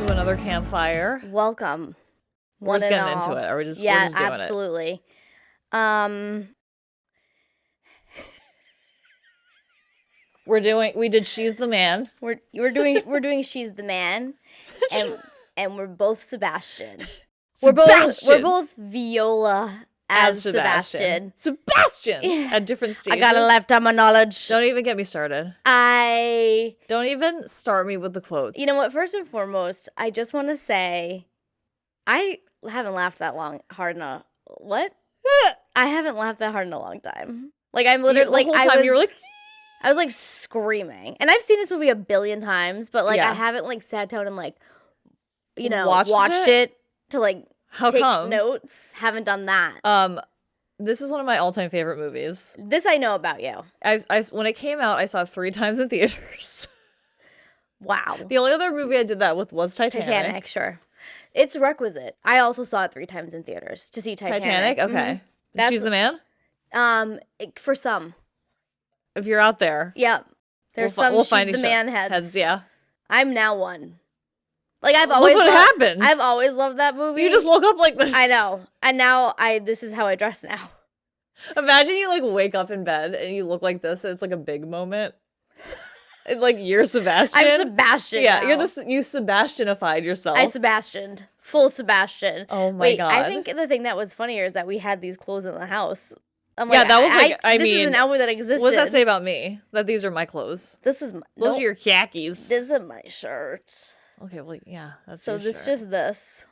to another Campfire. Welcome. We're just getting into it. Are we just, yeah, we're just doing absolutely. We did She's the Man. We're doing She's the Man, and we're both Sebastian. We're both Viola as Sebastian. At different stages. I got a lifetime of knowledge. Don't even get me started. Don't even start me with the quotes. You know what? First and foremost, I just want to say, I haven't laughed that hard in a what? I haven't laughed that hard in a long time. Like I'm literally the whole time you were like. I was like screaming, and I've seen this movie a billion times, but like Yeah. I haven't like sat down and like, Watched it to like take come? notes. Haven't done that. This is one of my all-time favorite movies. This I know about you. When it came out, I saw it 3 times in theaters. Wow. The only other movie I did that with was Titanic. Sure. It's requisite. I also saw it 3 times in theaters to see Titanic. Okay. Mm-hmm. She's the Man? For some. If you're out there. Yep. There's we'll She's find the Man heads. Yeah. I'm now one. Like I've Look always what happened. I've always loved that movie. You just woke up like this. I know. And now this is how I dress now. Imagine you like wake up in bed and you look like this and it's like a big moment. And, like you're Sebastian. I'm Sebastian. Yeah, now. you Sebastianified yourself. I Sebastianed. Full Sebastian. Oh my Wait, god. I think the thing that was funnier is that we had these clothes in the house. I'm yeah, like, that was like this is an outfit that existed. What does that say about me? That these are my clothes. This is those are your khakis. This is my shirt. Okay, well yeah, that's so your this shirt. just this,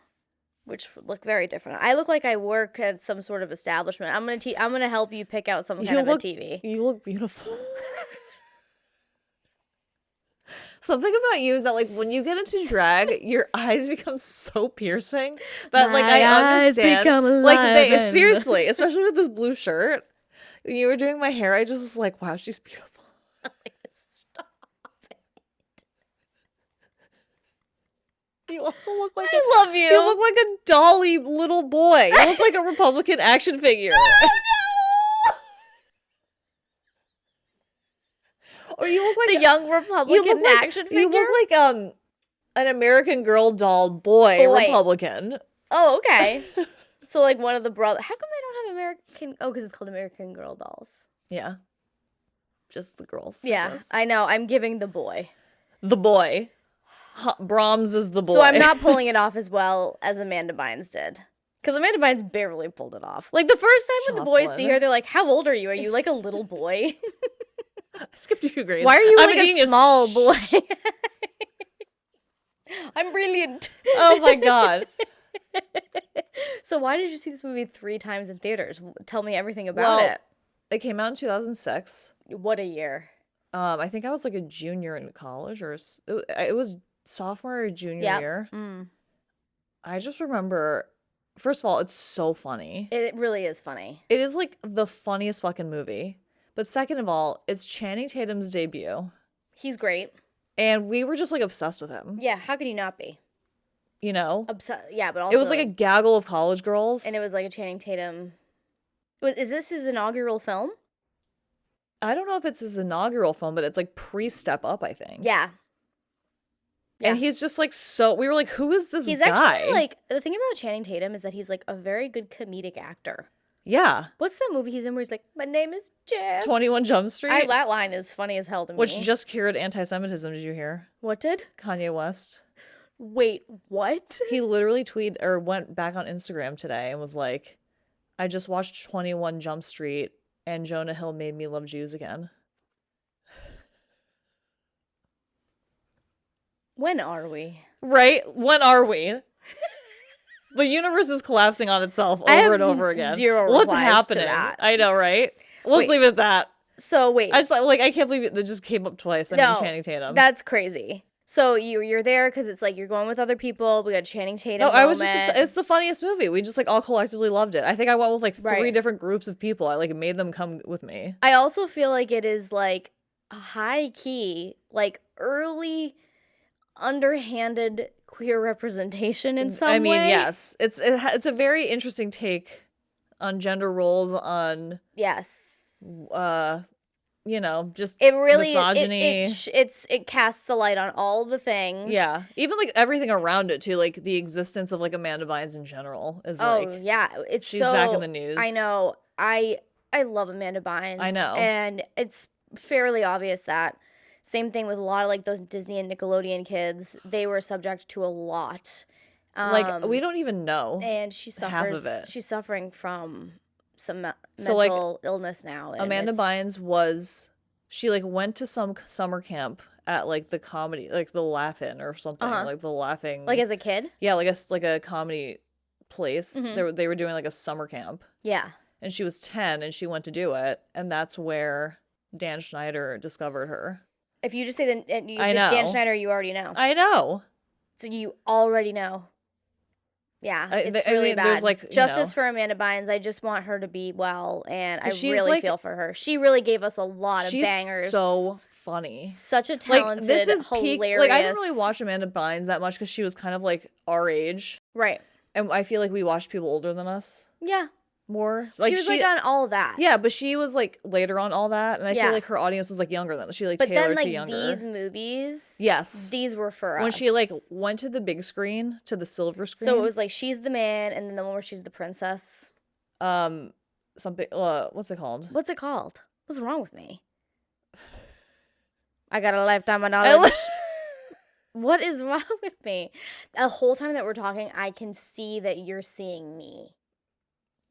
which look very different. I look like I work at some sort of establishment. I'm gonna help you pick out some kind of a TV. You look beautiful. Something about you is that like when you get into drag, your eyes become so piercing that like I understand. Like seriously, especially with this blue shirt. When you were doing my hair, I just was like, wow, she's beautiful. Stop it. You also look like I love you. You look like a dolly little boy. You look like a Republican action figure. No. Or you look like the young Republican action figure. You look like an American Girl doll boy. Republican. Oh, okay. So like one of the brothers. How come they don't have American? Oh, because it's called American Girl dolls. Yeah. Just the girls. Yeah, I know. I'm giving the boy. The boy. Brahms is the boy. So I'm not pulling it off as well as Amanda Bynes did. Because Amanda Bynes barely pulled it off. Like the first time when the boys see her, they're like, "How old are you? Are you like a little boy?" I skipped a few grades. Why are you like a small boy? I'm brilliant. Oh my god. So why did you see this movie 3 times in theaters? Tell me everything about it. It came out in 2006. What a year. I think I was like a junior in college, or it was sophomore or junior year. Mm. I just remember, first of all, it's so funny. It really is funny. It is like the funniest fucking movie. But second of all, it's Channing Tatum's debut. He's great. And we were just like obsessed with him. Yeah, how could he not be? You know? Yeah, but also... It was like a gaggle of college girls. And it was like a Channing Tatum... Is this his inaugural film? I don't know if it's his inaugural film, but it's like pre-Step Up, I think. Yeah. And he's just like so... We were like, who is this guy? He's actually like... The thing about Channing Tatum is that he's like a very good comedic actor. Yeah. What's that movie he's in where he's like, my name is Jeff? 21 Jump Street? That line is funny as hell to me. Which just cured anti-Semitism, did you hear? What did? Kanye West. Wait, what? He literally tweeted or went back on Instagram today and was like, I just watched 21 Jump Street and Jonah Hill made me love Jews again. When are we? Right? When are we? The universe is collapsing on itself over and over again. What's happening? To that. I know, right? Let's leave it at that. So wait. I just I can't believe that just came up twice. I mean, Channing Tatum. That's crazy. So you're there because it's like you're going with other people. We got Channing Tatum. No, I was just it's the funniest movie. We just like all collectively loved it. I think I went with like 3 different groups of people. I like made them come with me. I also feel like it is like a high key, like early underhanded queer representation in some way. I mean, yes. It's a very interesting take on gender roles, on just it really misogyny. It casts a light on all the things. Yeah, even like everything around it too, like the existence of like Amanda Bynes in general is yeah, she's back in the news. I know. I love Amanda Bynes. I know, and it's fairly obvious that. Same thing with a lot of like those Disney and Nickelodeon kids. They were subject to a lot. Like we don't even know. And she suffers. Half of it. She's suffering from some mental illness now. And Amanda Bynes she like went to some summer camp at like the comedy, like the Laugh-In or something, like the Laughing. Like as a kid. Yeah, like a comedy place. They were doing like a summer camp. Yeah. And she was 10, and she went to do it, and that's where Dan Schneider discovered her. If you just say that it's Dan Schneider, you already know. I know. So you already know. Yeah, it's really bad. There's like justice for Amanda Bynes. I just want her to be well, and I really feel for her. She really gave us a lot of bangers. So funny. Such a talented, this is hilarious. Peak, like I didn't really watch Amanda Bynes that much because she was kind of like our age, right? And I feel like we watched people older than us. Yeah. More like she was like on All That. Yeah, but she was like later on All That, and I feel like her audience was like younger than she like but tailored then, like, to younger. These movies, yes, these were for us. When she like went to the big screen, to the silver screen. So it was like she's the man, and then the one where she's the princess. Something. What's it called? What's it called? What's wrong with me? I got a lifetime of knowledge. What is wrong with me? The whole time that we're talking, I can see that you're seeing me.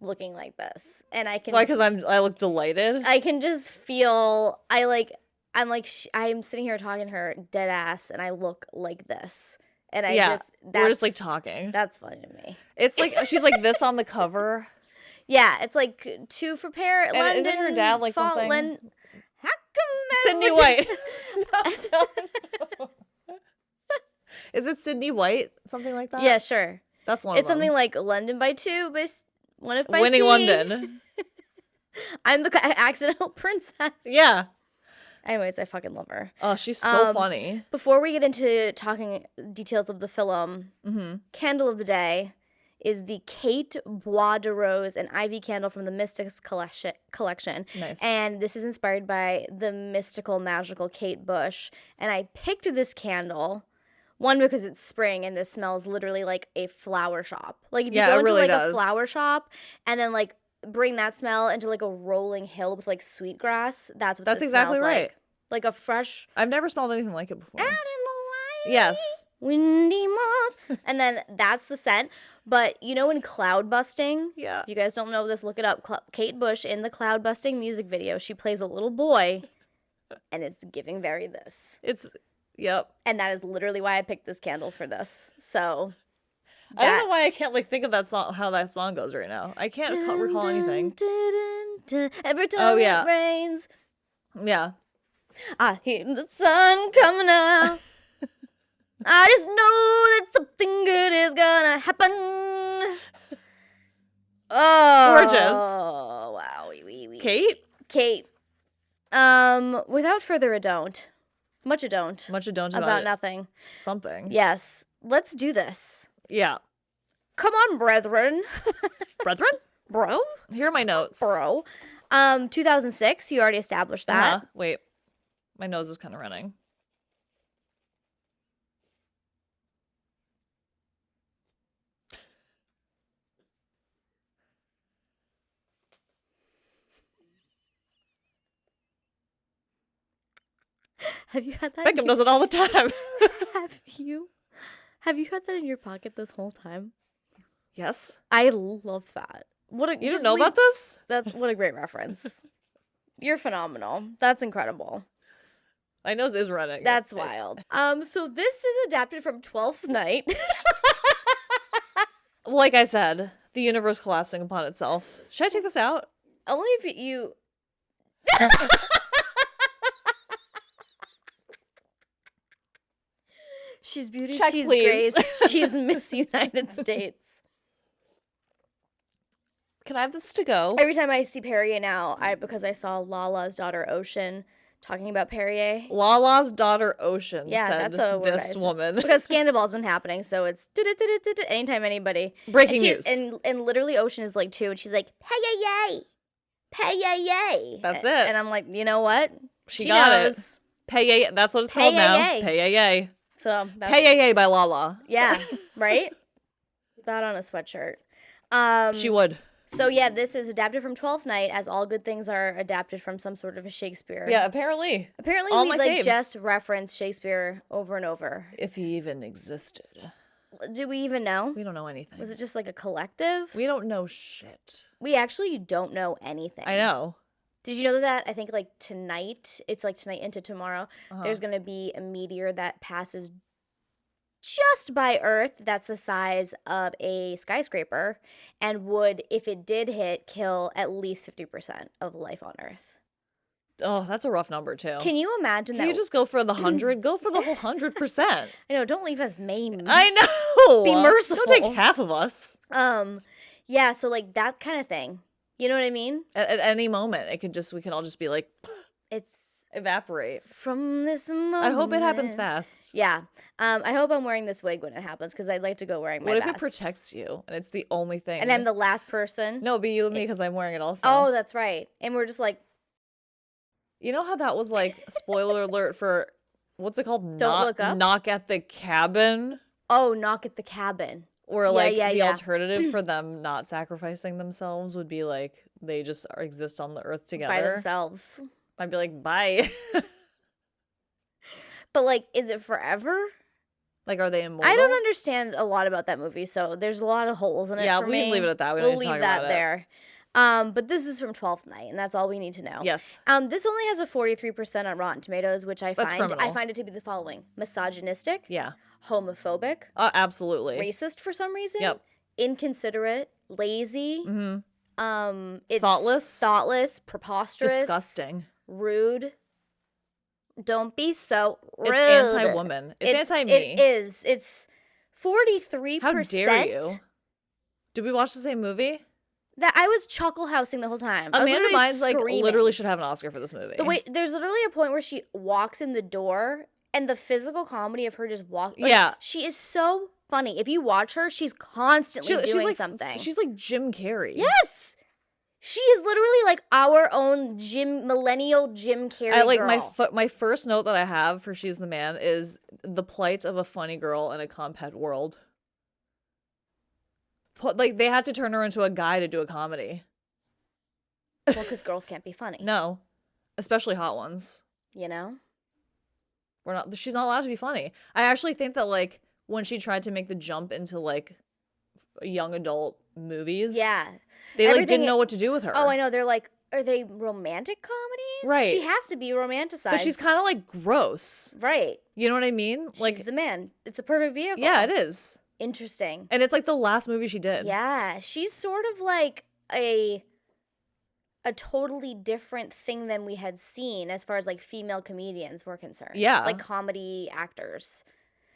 Looking like this, and I can because I look delighted. I can just feel I'm sitting here talking to her dead ass, and I look like this, and we're just like talking. That's funny to me. It's like she's like this on the cover. Yeah, it's like two for pair. And London, isn't her dad like something? Sydney White. Is it Sydney White? Something like that. Yeah, sure. That's one. It's something like London by 2, but one if by Winning C. London. I'm the accidental princess. Yeah. Anyways, I fucking love her. Oh, she's so funny. Before we get into talking details of the film, Candle of the Day is the Kate Bois de Rose and Ivy candle from the Mystics collection. Nice. And this is inspired by the mystical, magical Kate Bush. And I picked this candle. One, because it's spring and this smells literally like a flower shop. Like if you go into like a flower shop and then like bring that smell into like a rolling hill with like sweetgrass, that's what this exactly smells right. Like a fresh. I've never smelled anything like it before. Out in the wild. Yes. Windy moss. And then that's the scent. But you know in Cloud Busting? Yeah. If you guys don't know this, look it up. Kate Bush in the Cloud Busting music video, she plays a little boy and it's giving very this. Yep. And that is literally why I picked this candle for this. So I don't know why I can't like think of that song, how that song goes right now. I can't recall anything. Every time it rains. Yeah. I hear the sun coming out. I just know that something good is gonna happen. Oh, gorgeous. Oh, wow. Kate? Without further ado, much ado about nothing. Something. Yes. Let's do this. Yeah. Come on, brethren. Brethren? Bro? Here are my notes. Bro. 2006, you already established that. Wait. My nose is kind of running. Have you had that? Beckham does it all the time. Have you had that in your pocket this whole time? Yes. I love that. You don't know about this? What a great reference. You're phenomenal. That's incredible. My nose is running. That's wild. So this is adapted from 12th Night. Like I said, the universe collapsing upon itself. Should I take this out? Only if you... She's beauty, Check, she's please. grace, she's Miss United States. Can I have this to go? Every time I see Perrier now, because I saw Lala's daughter Ocean talking about Perrier. Lala's daughter Ocean, said this woman. Because Scandal's been happening, so it's anytime anybody. Breaking news. And literally Ocean is like 2, and she's like, Perrier, Pay-yay. That's it. And I'm like, you know what? She got knows. it. Pay-yay. That's what it's called now. Pay-yay. So Pay-yay by Lala. Yeah, right? Put that on a sweatshirt. She would. So yeah, this is adapted from Twelfth Night, as all good things are adapted from some sort of a Shakespeare. Yeah, apparently. All we like just reference Shakespeare over and over. If he even existed. Do we even know? We don't know anything. Was it just like a collective? We don't know shit. We actually don't know anything. I know. Did you know that? I think like tonight, it's like tonight into tomorrow, there's going to be a meteor that passes just by Earth that's the size of a skyscraper and would, if it did hit, kill at least 50% of life on Earth. Oh, that's a rough number too. Can you imagine that? You just go for the 100? Go for the whole 100%. I know, don't leave us maimed. I know. Be merciful. Don't take half of us. Yeah, so like that kind of thing. You know what I mean? At any moment, we can all just be like, it's evaporate. From this moment. I hope it happens fast. Yeah. I hope I'm wearing this wig when it happens because I'd like to go wearing my vest. What if it protects you and it's the only thing? And I'm the last person? No, be you and me because I'm wearing it also. Oh, that's right. And we're just like. You know how that was like, spoiler alert for, what's it called? Don't Look Up? Knock at the Cabin? Oh, Knock at the Cabin. Or like the alternative for them not sacrificing themselves would be like they just exist on the earth together. By themselves. I'd be like, bye. But like, is it forever? Like, are they immortal? I don't understand a lot about that movie, so there's a lot of holes in it for me. Yeah, we can leave it at that. We don't need to talk about it. We'll leave that there. But this is from 12th Night, and that's all we need to know. Yes. This only has a 43% on Rotten Tomatoes, which I find it to be the following: misogynistic. Yeah. Homophobic. Absolutely. Racist for some reason. Yep. Inconsiderate. Lazy. Mm-hmm. It's thoughtless, preposterous, disgusting, rude. Don't be so rude. It's anti-woman. It's anti-me. It is. It's 43%. How dare you? Did we watch the same movie? That I was chuckle housing the whole time. Amanda Bynes like literally should have an Oscar for this movie. There's literally a point where she walks in the door and the physical comedy of her just walking. Yeah. She is so funny. If you watch her, she's constantly doing something. She's like Jim Carrey. Yes. She is literally like our own millennial Jim Carrey girl. My first note that I have for She's the Man is the plight of a funny girl in a compact world. Like, they had to turn her into a guy to do a comedy. Well, because girls can't be funny. No. Especially hot ones. You know? She's not allowed to be funny. I actually think that, like, when she tried to make the jump into, like, young adult movies. Yeah. They, like, didn't know what to do with her. Oh, I know. They're like, are they romantic comedies? Right. She has to be romanticized. But she's kind of, like, gross. Right. You know what I mean? Like, she's the man. It's a perfect vehicle. Yeah, it is. Interesting. And it's like the last movie she did. Yeah, she's sort of like a totally different thing than we had seen as far as like female comedians were concerned. Yeah. Like comedy actors.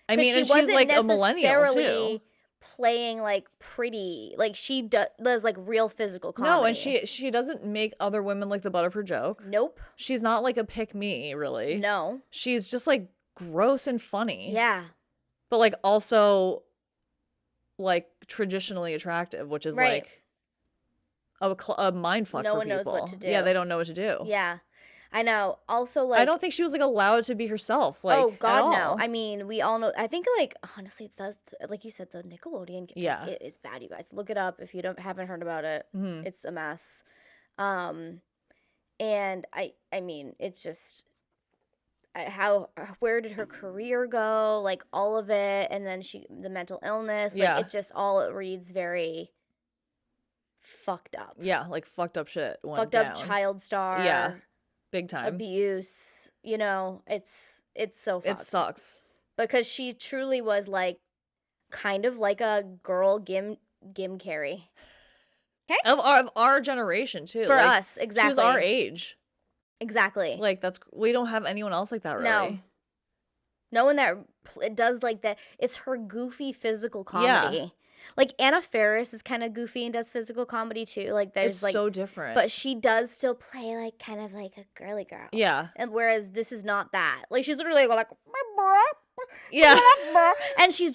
I mean, and she's like a millennial too. Playing like pretty, like she does like real physical comedy. No, and she doesn't make other women like the butt of her joke. Nope. She's not like a pick me, really. No. She's just like gross and funny. Yeah. But like also like traditionally attractive, which is like a mind fuck for people. No one knows what to do. Yeah, they don't know what to do. Yeah. I know. Also, like, I don't think she was like allowed to be herself. Like, oh God, no. I mean, we all know. I think, like, honestly, like you said, the Nickelodeon, it is bad. You guys, look it up if you haven't heard about it. Mm-hmm. It's a mess. And I mean, it's just where did her career go? Like all of it, and then the mental illness. Like it just all reads very fucked up. Yeah, like fucked up shit. Fucked up child star. Yeah. Big time. Abuse, you know, it's so fucked. It sucks. Because she truly was like kind of like a girl Gim Carrey. Okay? Of our generation too. For us, exactly. She was our age. Exactly. Like we don't have anyone else like that really. No one that it does like that. It's her goofy physical comedy. Yeah. Like Anna Faris is kind of goofy and does physical comedy too. Like there's it's so different. But she does still play like kind of like a girly girl. Yeah. And whereas this is not that. Like she's literally like Yeah. And she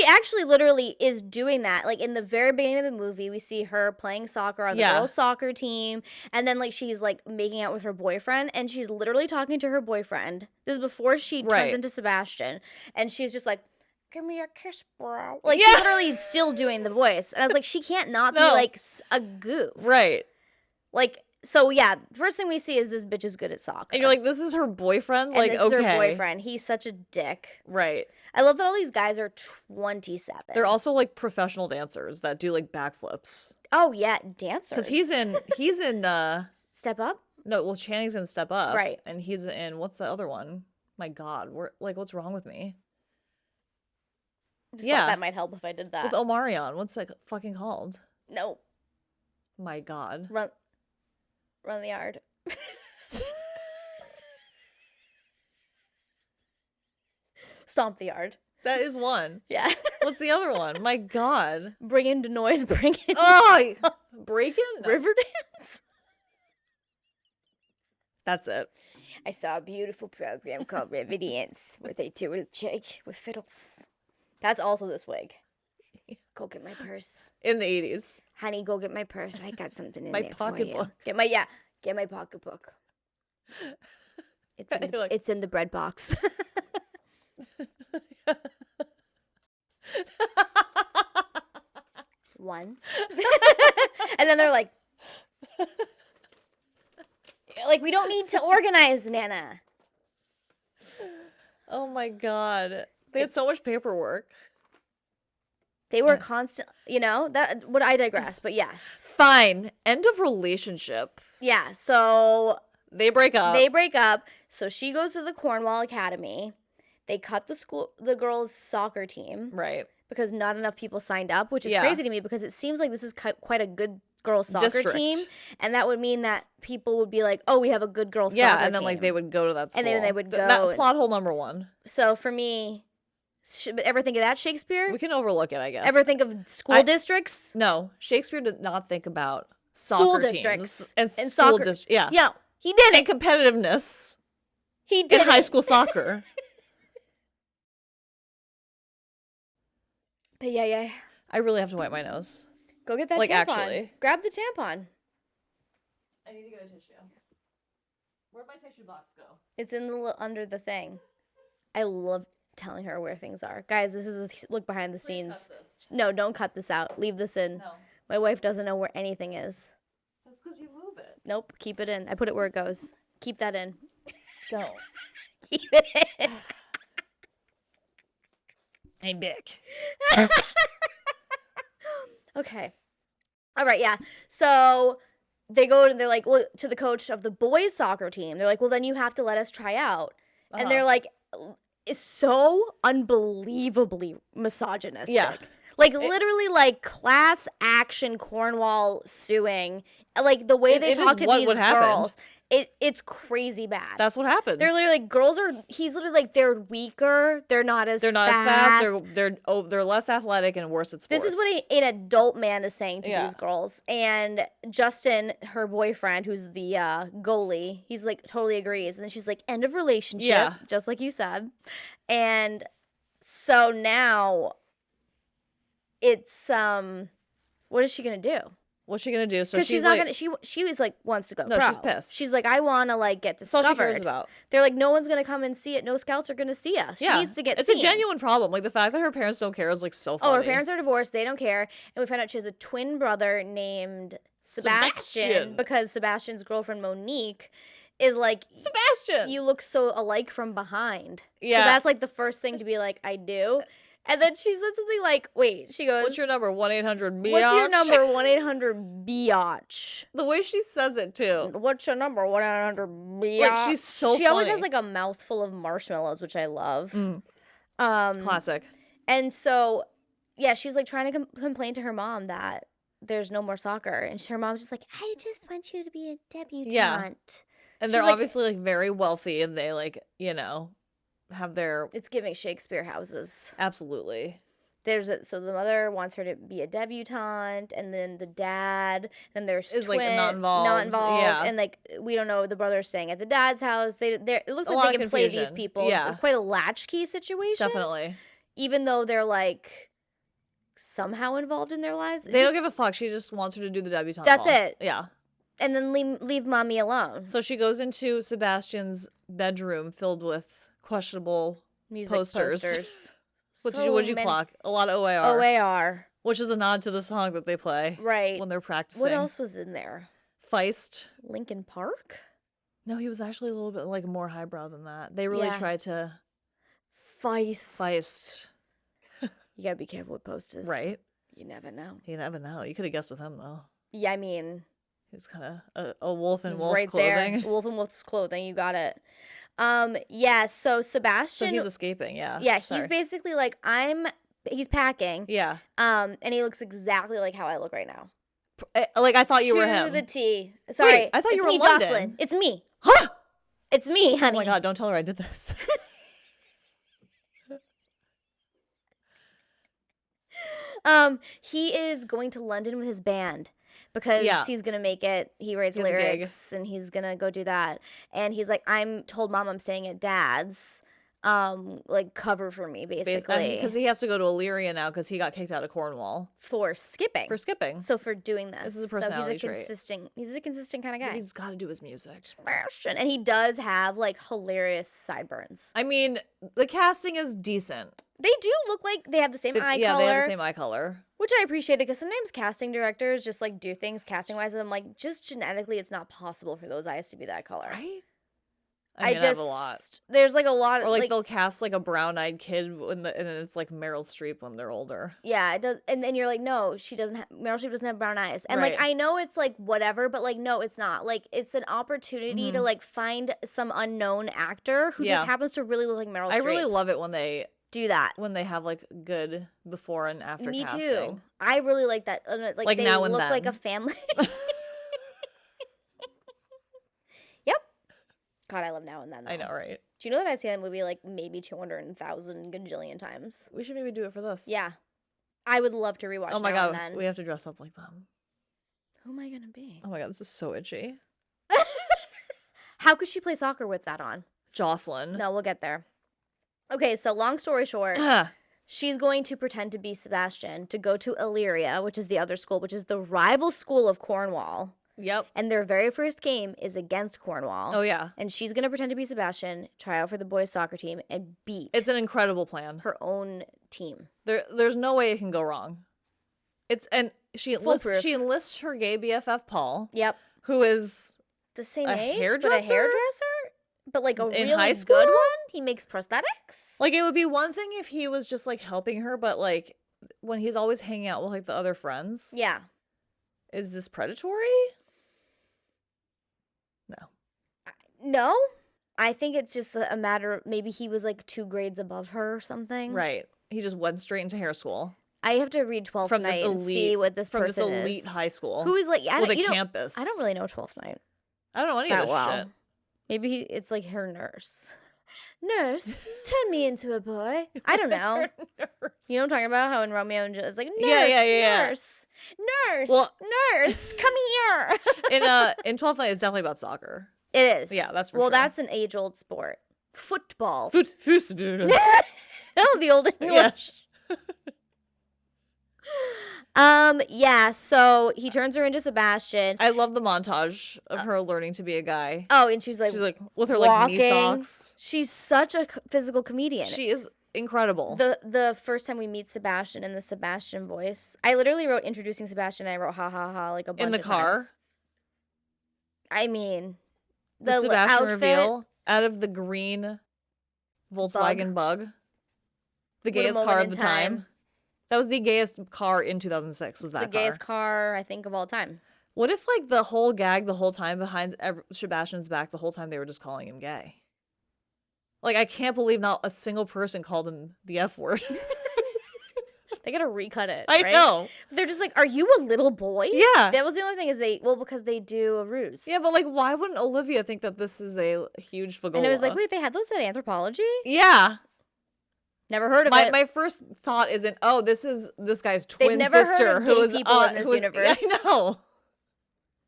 actually literally is doing that. Like in the very beginning of the movie, we see her playing soccer on the girls' soccer team. And then like she's like making out with her boyfriend. And she's literally talking to her boyfriend. This is before she turns into Sebastian. And she's just like, give me a kiss, bro. Like she's literally still doing the voice. And I was like, she can't not be like a goof. Right. Like, so yeah, first thing we see is this bitch is good at soccer. And you're like, this is her boyfriend? And like, this is her boyfriend. He's such a dick. Right. I love that all these guys are 27. They're also like professional dancers that do like backflips. Oh yeah, dancers. Because he's in Step Up? No, well Channing's in Step Up. Right. And he's in, what's the other one? My God, what's wrong with me? Just thought that might help if I did that. With Omarion. What's that fucking called? No. My God. Run the Yard. Stomp the Yard. That is one. Yeah. What's the other one? My God. Bring in Denoise, bring in. Oh, Breaking? No. Riverdance? That's it. I saw a beautiful program called Riverdance where they do a jig with fiddles. That's also this wig. Go get my purse. In the 80s. Honey, go get my purse. I got something in my there pocketbook. Get my pocketbook. It's in the bread box. One. And then they're like, we don't need to organize, Nana. Oh my God. They had so much paperwork. They were constant, that would I digress, but yes. Fine. End of relationship. Yeah, so they break up. So she goes to the Cornwall Academy. They cut the girls' soccer team. Right. Because not enough people signed up, which is crazy to me because it seems like this is quite a good girls' soccer team. And that would mean that people would be like, oh, we have a good girls' soccer team. Yeah, and then like they would go to that school. And then they would go. Plot hole number one. So for me, ever think of that, Shakespeare? We can overlook it, I guess. Ever think of school districts? No. Shakespeare did not think about soccer districts and soccer districts. Yeah. Yeah, he did it. And competitiveness. He did in high school soccer. But yeah. I really have to wipe my nose. Go get that tampon. Actually. Grab the tampon. I need to get a tissue. Where'd my tissue box go? It's under the thing. I love telling her where things are. Guys, this is a look behind the scenes. Cut this. No, don't cut this out. Leave this in. No. My wife doesn't know where anything is. That's because you move it. Nope, keep it in. I put it where it goes. Keep that in. Don't. Keep it in. I'm back. Okay. All right, yeah. So they go and they're like, well, to the coach of the boys soccer team. They're like, well, then you have to let us try out. Uh-huh. And they're like, it's so unbelievably misogynistic. Yeah. Like literally like class action Cornwall suing. Like the way they talk to these girls. It's crazy bad. That's what happens. They're literally like he's literally like they're weaker, they're not as fast. They're less athletic and worse at sports. This is what an adult man is saying to these girls. And Justin, her boyfriend, who's the goalie, he's like totally agrees. And then she's like, end of relationship, just like you said. And so now it's what is she gonna do? What's she gonna do? So she's not gonna. She was like wants to go. No, pro. she's pissed. She's like, I want to like get discovered. That's all she cares about. They're like, no one's gonna come and see it. No scouts are gonna see us. She needs to get. It's a genuine problem. Like the fact that her parents don't care is like so funny. Oh, her parents are divorced. They don't care. And we find out she has a twin brother named Sebastian. Because Sebastian's girlfriend Monique is like, Sebastian, you look so alike from behind. Yeah. So that's like the first thing to be like, I do. And then she said something like, wait, she goes, what's your number? 1-800-BIATCH? What's your number? 1-800-BIATCH. The way she says it, too. What's your number? 1-800-BIATCH. Like, she's so funny. She always has, like, a mouthful of marshmallows, which I love. Classic. And so, yeah, she's, like, trying to complain to her mom that there's no more soccer. And her mom's just like, I just want you to be a debutante. Yeah. And they're obviously, like, very wealthy, and they, like, have their... It's giving Shakespeare houses. Absolutely. So the mother wants her to be a debutante, and then the dad, and there's is like not involved, yeah, and like we don't know, the brother's staying at the dad's house. It looks like they can play these people. Yeah, it's quite a latchkey situation, definitely. Even though they're like somehow involved in their lives, they don't give a fuck. She just wants her to do the debutante. That's ball. it. Yeah, and then leave mommy alone. So she goes into Sebastian's bedroom filled with questionable music posters. What'd you clock? A lot of OAR. OAR. Which is a nod to the song that they play. Right. When they're practicing. What else was in there? Feist. Linkin Park? No, he was actually a little bit like more highbrow than that. They really tried to... Feist. You gotta be careful with posters. Right. You never know. You never know. You could have guessed with him, though. Yeah, I mean... He's kind of a wolf in wolf's right clothing. There. Wolf in wolf's clothing. You got it. Yeah, so Sebastian... So he's escaping, yeah. Yeah, he's basically like, he's packing. Yeah. And he looks exactly like how I look right now. Like, I thought you were him. To the T. Sorry. Wait, I thought you were in London. Jocelyn. It's me. Huh? It's me, honey. Oh my God, don't tell her I did this. He is going to London with his band. Because he's going to make it. He writes lyrics and he's going to go do that. And he's like, I'm told mom I'm staying at dad's. Like cover for me, basically. Because he has to go to Illyria now because he got kicked out of Cornwall. For skipping. So for doing this. This is a personality trait. He's a consistent kind of guy. He's got to do his music. Sebastian. And he does have like hilarious sideburns. I mean, the casting is decent. They do look like they have the same eye color. Yeah, they have the same eye color. Which I appreciated because sometimes casting directors just like do things casting wise and I'm like, just genetically it's not possible for those eyes to be that color. Right? I have a lot. There's like a lot of or like they'll cast like a brown-eyed kid and it's like Meryl Streep when they're older. Yeah, it does. And then you're like, no, Meryl Streep doesn't have brown eyes. And like I know it's like whatever, but like no, it's not. Like it's an opportunity to like find some unknown actor who just happens to really look like Meryl Streep. I really love it when they do that. When they have like good before and after casting. Me too. I really like that. Like they now and look then. like a family. God, I love Now and Then. Though. I know, right? Do you know that I've seen that movie like maybe 200,000 gajillion times? We should maybe do it for this. Yeah. I would love to rewatch Oh my Now God, and Then. we have to dress up like them. Who am I going to be? Oh my God, this is so itchy. How could she play soccer with that on? Jocelyn. No, we'll get there. Okay, so long story short, she's going to pretend to be Sebastian to go to Illyria, which is the other school, which is the rival school of Cornwall. Yep. And their very first game is against Cornwall. Oh, yeah. And she's going to pretend to be Sebastian, try out for the boys' soccer team, and beat. It's an incredible plan. Her own team. There's no way it can go wrong. She enlists her gay BFF, Paul. Yep. Who is the same age, hairdresser? But a hairdresser? But like a really high school? good one? He makes prosthetics? Like, it would be one thing if he was just, like, helping her, but, like, when he's always hanging out with, like, the other friends. Yeah. Is this predatory? No. No. I think it's just a matter of maybe he was, like, 2 grades above her or something. Right. He just went straight into hair school. I have to read 12th Night and see what this person is. From this elite high school. Who is, like, campus. I don't really know 12th Night. I don't know any of this shit. Maybe it's like her nurse. Nurse, turn me into a boy. I don't know. You know what I'm talking about? How in Romeo and Juliet, it's like, nurse, nurse, come here. In 12th Night, it's definitely about soccer. It is. Yeah, that's for sure. Well, that's an age-old sport. Football. Football. Oh, the old English. Yeah, so he turns her into Sebastian. I love the montage of her learning to be a guy. Oh, and she's like with her walking. Like knee socks. She's such a physical comedian. She is incredible. The first time we meet Sebastian in the Sebastian voice, I literally wrote introducing Sebastian and I wrote ha ha ha like a bunch of times. In the car? I mean, the Sebastian outfit, reveal out of the green Volkswagen Bug. The gayest car of the time. That was the gayest car in 2006, was that car. The gayest car, I think, of all time. What if, like, the whole gag the whole time behind Sebastian's back, the whole time they were just calling him gay? Like, I can't believe not a single person called him the F word. They gotta recut it, I know. They're just like, are you a little boy? Yeah. That was the only thing is because they do a ruse. Yeah, but, like, why wouldn't Olivia think that this is a huge fagola? And it was like, wait, they had those at Anthropology? Yeah. Never heard of it. My first thought isn't, oh, this is this guy's twin sister who is people in this universe. I know.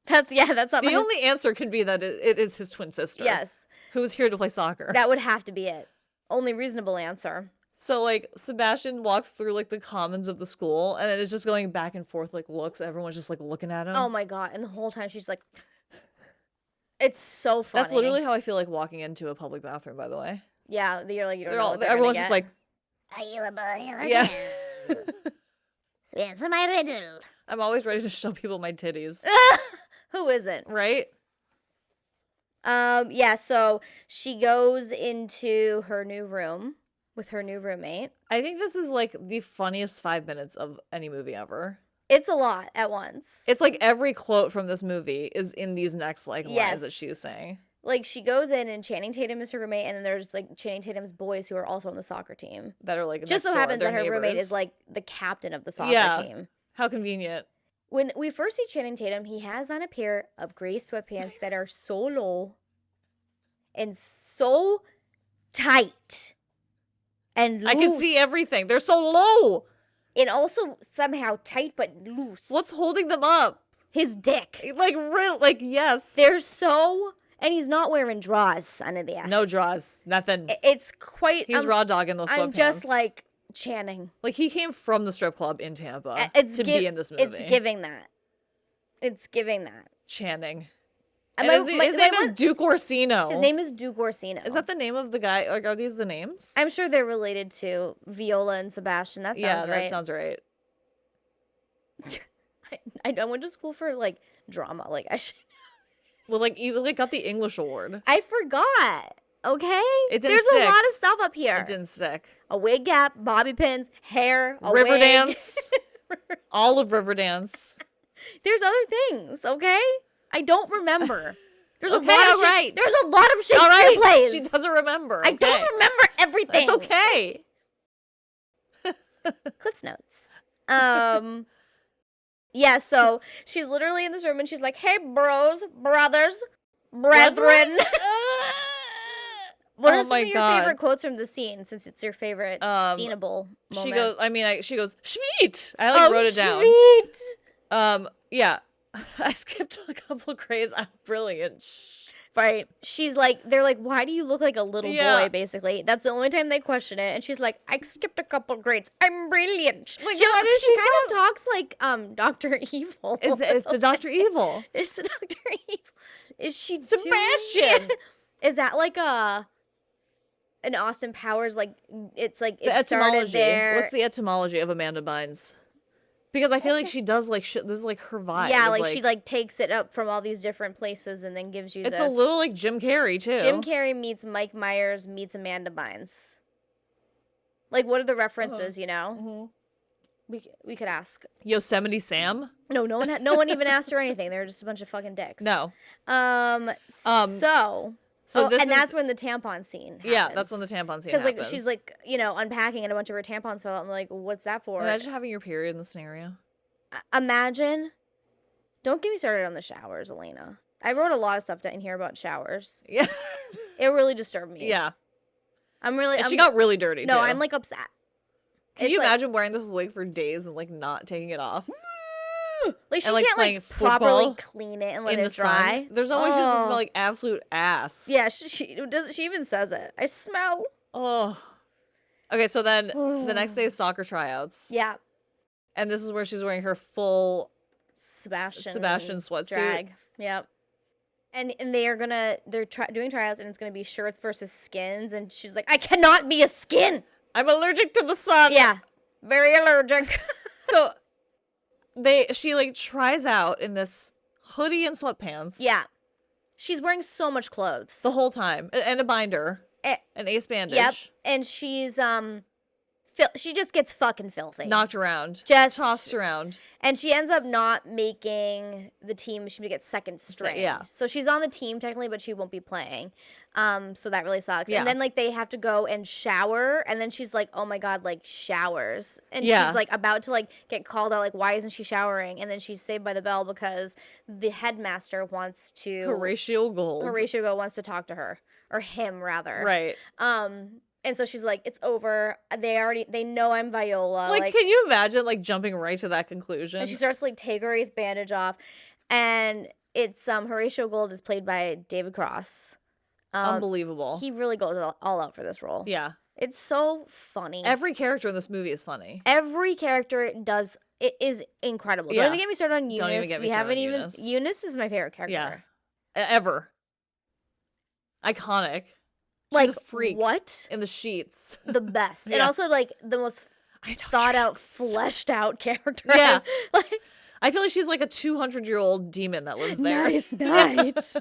That's not the only answer could be that it is his twin sister. Yes. Who is here to play soccer. That would have to be it. Only reasonable answer. So, like, Sebastian walks through, like, the commons of the school, and it is just going back and forth, like, looks. Everyone's just, like, looking at him. Oh, my God. And the whole time she's like... It's so funny. That's literally how I feel like walking into a public bathroom, by the way. Yeah, you're like, you don't know what everyone's just like... Are you a boy or a yeah. girl? So answer my riddle. I'm always ready to show people my titties. Who isn't? Right? Yeah, so she goes into her new room with her new roommate. I think this is like the funniest 5 minutes of any movie ever. It's a lot at once. It's like every quote from this movie is in these next like lines that she's saying. Like she goes in and Channing Tatum is her roommate, and then there's like Channing Tatum's boys who are also on the soccer team. That are like just so happens that her roommate is like the captain of the soccer team. How convenient. When we first see Channing Tatum, he has on a pair of gray sweatpants that are so low and so tight and loose. I can see everything. They're so low. And also somehow tight but loose. What's holding them up? His dick. Like yes. They're so... And he's not wearing draws under the... No draws. Nothing. It's quite... He's raw dogging those sweatpants. I'm just like... Channing. Like, he came from the strip club in Tampa to be in this movie. It's giving that. It's giving that. Channing. His name is Duke Orsino. His name is Duke Orsino. Is that the name of the guy? Like, are these the names? I'm sure they're related to Viola and Sebastian. That sounds right. Yeah, that sounds right. I went to school for, like, drama. Like, I should... Well, like, you like got the English award. I forgot. Okay? There's a lot of stuff up here. It didn't stick. A wig gap, bobby pins, hair, a Riverdance. All of Riverdance. There's other things, okay? I don't remember. There's okay, a lot of right. There's a lot of Shakespeare plays. She doesn't remember. I don't remember everything. It's okay. Cliff's notes. Yeah, so she's literally in this room and she's like, "Hey, bros, brothers, brethren." What are some of your favorite quotes from the scene, since it's your favorite sceneable moment? She goes, Shveet! I wrote it down. Shveet! Yeah. I skipped a couple grades. I'm brilliant. Right. She's like, they're like, why do you look like a little boy, basically? That's the only time they question it. And she's like, I skipped a couple grades. I'm brilliant. Like, she kind of talks like Dr. Evil. It's a Dr. Evil. It's a Dr. Evil. Is she Sebastian? Is that like an Austin Powers, like, it's like the it started etymology. there. What's the etymology of Amanda Bynes? Because I feel like she does, like, shit. This is, like, her vibe. Yeah, like, she, like, takes it up from all these different places and then gives you It's a little like Jim Carrey, too. Jim Carrey meets Mike Myers meets Amanda Bynes. Like, what are the references, you know? Mm-hmm. We could ask. Yosemite Sam? No one even asked her anything. They were just a bunch of fucking dicks. No. That's when the tampon scene happens. Yeah, that's when the tampon scene happens. Because, like, she's, like, you know, unpacking and a bunch of her tampons fell out. I'm like, what's that for? Imagine having your period in the scenario. Imagine. Don't get me started on the showers, Alaina. I wrote a lot of stuff down here about showers. Yeah. It really disturbed me. Yeah. She got really dirty, No, too. I'm, like, upset. Can you imagine wearing this wig for days and, like, not taking it off? Like, she and, like, can't, like, properly clean it and let it dry. Sun. There's no way she doesn't smell like absolute ass. Yeah, she even says it. I smell. Oh. Okay, so then the next day is soccer tryouts. Yeah. And this is where she's wearing her full Sebastian sweatsuit. Drag. Yep. And they're doing tryouts, and it's gonna be shirts versus skins, and she's like, I cannot be a skin. I'm allergic to the sun. Yeah. Very allergic. So she like tries out in this hoodie and sweatpants. Yeah. She's wearing so much clothes. The whole time. And a binder. An ace bandage. Yep. And she's she just gets fucking filthy. Knocked around. Just tossed around. And she ends up not making the team. She gets second string. Yeah. So she's on the team technically, but she won't be playing. So that really sucks. Yeah. And then like they have to go and shower, and then she's like, "Oh my god, like showers." And yeah. she's like about to like get called out, like, why isn't she showering? And then she's saved by the bell because the headmaster wants to Horatio Gold wants to talk to her, or him rather. Right. And so she's like, it's over. They know I'm Viola. Like, can you imagine, like, jumping right to that conclusion? And she starts to, like, take her ace bandage off. And it's, Horatio Gold is played by David Cross. Unbelievable. He really goes all out for this role. Yeah. It's so funny. Every character in this movie is funny. Every character it is incredible. Don't even get me started on Eunice. Don't even get me started on Eunice. Eunice is my favorite character. Yeah. Ever. Iconic. She's like, a freak. What? In the sheets. The best. Yeah. And also, like, the most thought out, fleshed out character. Yeah. Like, I feel like she's like a 200-year-old demon that lives there. Nice night.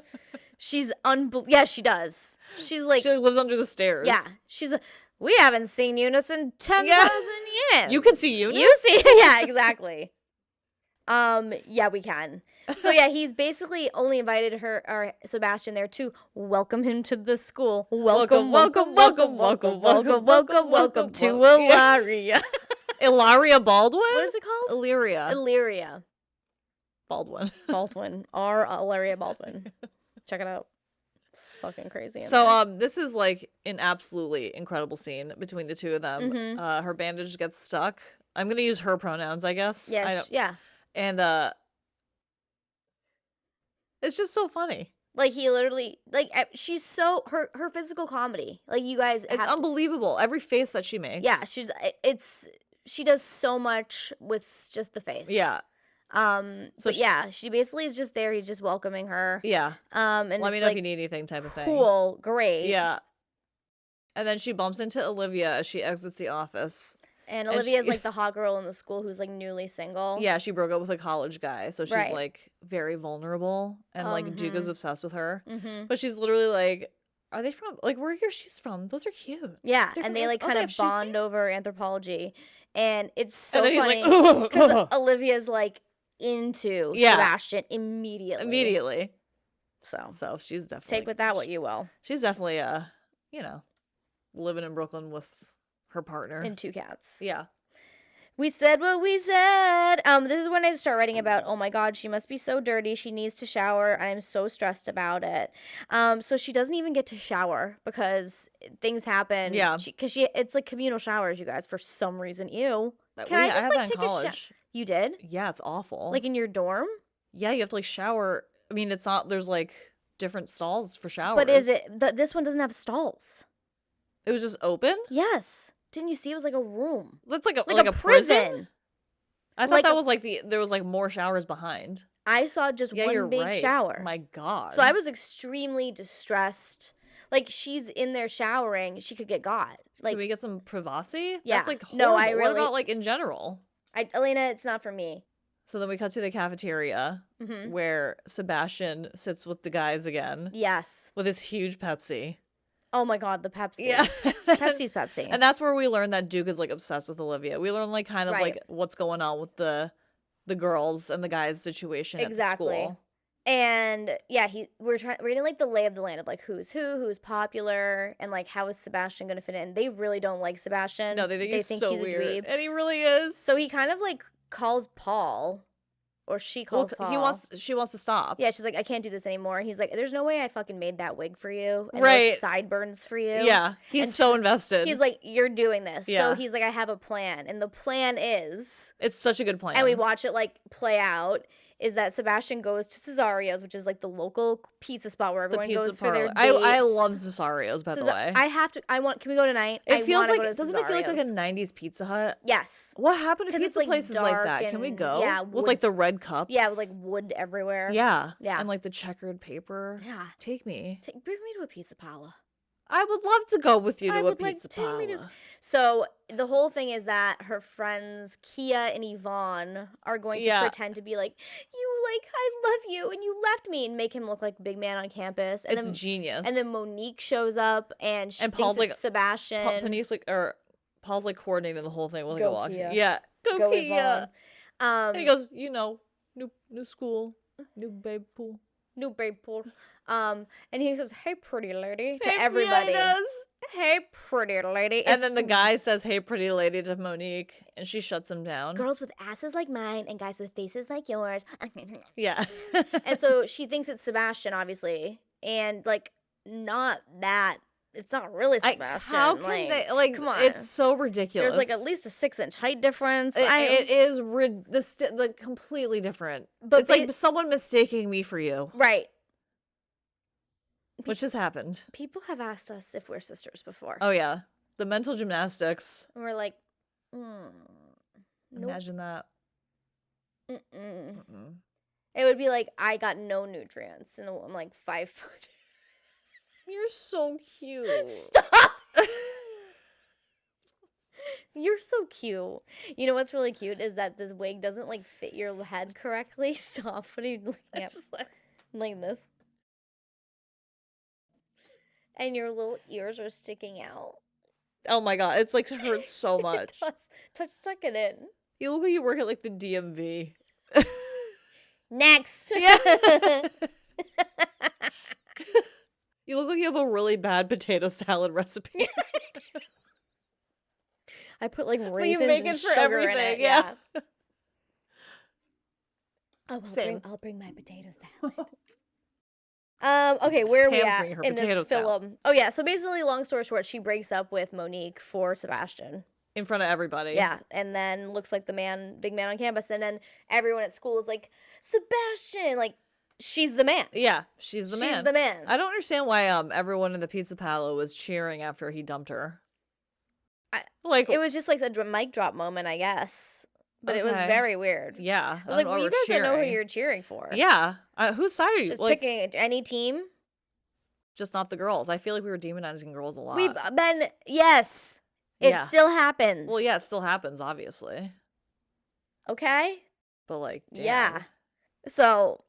She's yeah, she does. She's like, she lives under the stairs. Yeah. She's we haven't seen Eunice in 10,000 years. You can see Eunice? You see, yeah, exactly. Yeah, we can. So yeah, he's basically only invited her or Sebastian there to welcome him to the school. Welcome to Ilaria. Ilaria Baldwin? What is it called? Illyria. Baldwin. Ilaria Baldwin. Check it out. It's fucking crazy. So this is like an absolutely incredible scene between the two of them. Mm-hmm. Her bandage gets stuck. I'm gonna use her pronouns, I guess. Yeah. And it's just so funny. Like, he literally, like, she's so, her physical comedy. Like, you guys It's unbelievable. Every face that she makes. Yeah, she does so much with just the face. Yeah. So yeah, she basically is just there. He's just welcoming her. Yeah. And let me know if you need anything type of thing. Cool. Great. Yeah. And then she bumps into Olivia as she exits the office. And Olivia is like the hot girl in the school who's like newly single. Yeah, she broke up with a college guy, so she's like very vulnerable, and like Duga's obsessed with her. Mm-hmm. But she's literally like, "Are they from like where she's from? Those are cute." Yeah, and they like kind of bond over anthropology, and it's so funny because Olivia's like into Sebastian immediately. So she's definitely take with that what you will. She's definitely living in Brooklyn with her partner and 2 cats. Yeah. We said what we said. This is when I start writing about, oh my God, she must be so dirty. She needs to shower. I'm so stressed about it. So she doesn't even get to shower because things happen. Yeah. Because it's like communal showers, you guys, for some reason. Ew. Can I just like take a shower? You did? Yeah, it's awful. Like in your dorm? Yeah, you have to like shower. I mean, it's not, there's like different stalls for showers. But is it, this one doesn't have stalls. It was just open? Yes. Didn't you see it was like a room? That's like a prison. I thought that was like there was like more showers behind. I saw just one big shower. My God. So I was extremely distressed. Like, she's in there showering, she could get got. Like, can we get some privacy? Yeah. That's like horrible. No, what about like in general? Alaina, it's not for me. So then we cut to the cafeteria where Sebastian sits with the guys again. Yes. With his huge Pepsi. Oh my God, the Pepsi. Yeah. Pepsi's Pepsi. And that's where we learn that Duke is like obsessed with Olivia. We learn like kind of like what's going on with the girls and the guys' situation at the school. And yeah, we're reading like the lay of the land of like who's popular, and like how is Sebastian gonna fit in. They really don't like Sebastian. No, they think he's so weird. And he really is. So he kind of like calls Paul. Or she calls Paul. She wants to stop. Yeah, she's like, I can't do this anymore. And he's like, there's no way I fucking made that wig for you. And those sideburns for you. Yeah. He's so invested. He's like, you're doing this. Yeah. So he's like, I have a plan. And the plan is. It's such a good plan. And we watch it like play out. Is that Sebastian goes to Cesario's, which is like the local pizza spot where everyone goes for their dates. I love Cesario's, by the way. Can we go tonight? It feels like, doesn't it feel like a 90s Pizza Hut? Yes. What happened to pizza like places like that? Can we go? Yeah. With like the red cups? Yeah, with like wood everywhere. Yeah. Yeah. And like the checkered paper. Yeah. Take me. Bring me to a pizza parlor. I would love to go with you to a pizza parlor. So the whole thing is that her friends Kia and Yvonne are going to pretend to be like, I love you, and you left me, and make him look like a big man on campus. And it's genius. And then Monique shows up, and she thinks it's Sebastian. Paul's like coordinating the whole thing while they go walking. Kia. Yeah, go Kia. And he goes, new school, new babe pool. And he says, "Hey, pretty lady," to everybody. Yeah, he does. Hey, pretty lady. And then the guy says, "Hey, pretty lady," to Monique, and she shuts him down. Girls with asses like mine and guys with faces like yours. Yeah. And so she thinks it's Sebastian, obviously, and like not that it's not really Sebastian. How can they, like, come on. It's so ridiculous. There's, like, at least a 6-inch height difference. It is like completely different. But it's like someone mistaking me for you. Right. Which has happened. People have asked us if we're sisters before. Oh, yeah. The mental gymnastics. And we're like, Imagine that. It would be like, I got no nutrients, and I'm like 5 foot. You're so cute. Stop! You're so cute. You know what's really cute is that this wig doesn't, like, fit your head correctly. Stop. What are you looking at? Like this. And your little ears are sticking out. Oh my god, it's like, it hurts so much. It does. Tuck it in. You look like you work at, like, the DMV. Next. Yeah. You look like you have a really bad potato salad recipe. I put, like, raisins and sugar in it. Yeah. Oh, I'll bring my potato salad. Okay, where are we at in this film? Oh yeah, so basically, long story short, she breaks up with Monique for Sebastian. In front of everybody. Yeah, and then looks like the big man on campus, and then everyone at school is like, Sebastian, like, she's the man. Yeah, she's the man. She's the man. I don't understand why everyone in the Pizza Palo was cheering after he dumped her. It was just like a mic drop moment, I guess. But it was very weird. Yeah. I was like, well, you guys don't know who you're cheering for. Yeah. Whose side are you? Just picking any team? Just not the girls. I feel like we were demonizing girls a lot. We've been, yes. It still happens. Well, yeah, it still happens, obviously. Okay? But, like, damn. Yeah. So,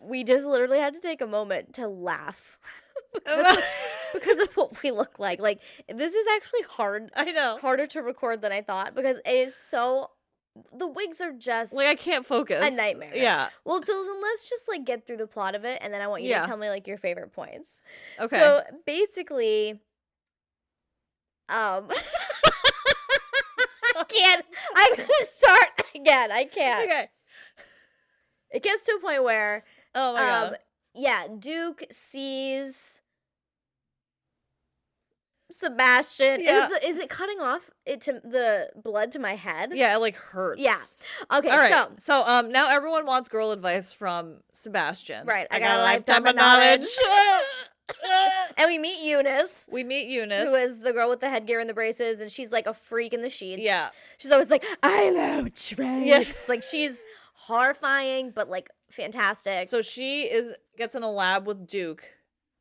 we just literally had to take a moment to laugh. Because of what we look like. Like, this is actually hard. I know. Harder to record than I thought because it is so... The wigs are just... Like, I can't focus. A nightmare. Yeah. Well, so then let's just, like, get through the plot of it, and then I want you to tell me, like, your favorite points. Okay. So, basically... I can't... I'm gonna start again. I can't. Okay. It gets to a point where... Oh, my God. Yeah, Duke sees... Sebastian. Yeah. Is it cutting off the blood to my head? Yeah, it, like, hurts. Yeah. Okay, all right. So now everyone wants girl advice from Sebastian. Right. I got a lifetime of knowledge. And we meet Eunice. Who is the girl with the headgear and the braces, and she's like a freak in the sheets. Yeah. She's always like, I love traits. Yeah. Like, she's horrifying, but, like, fantastic. So she gets in a lab with Duke.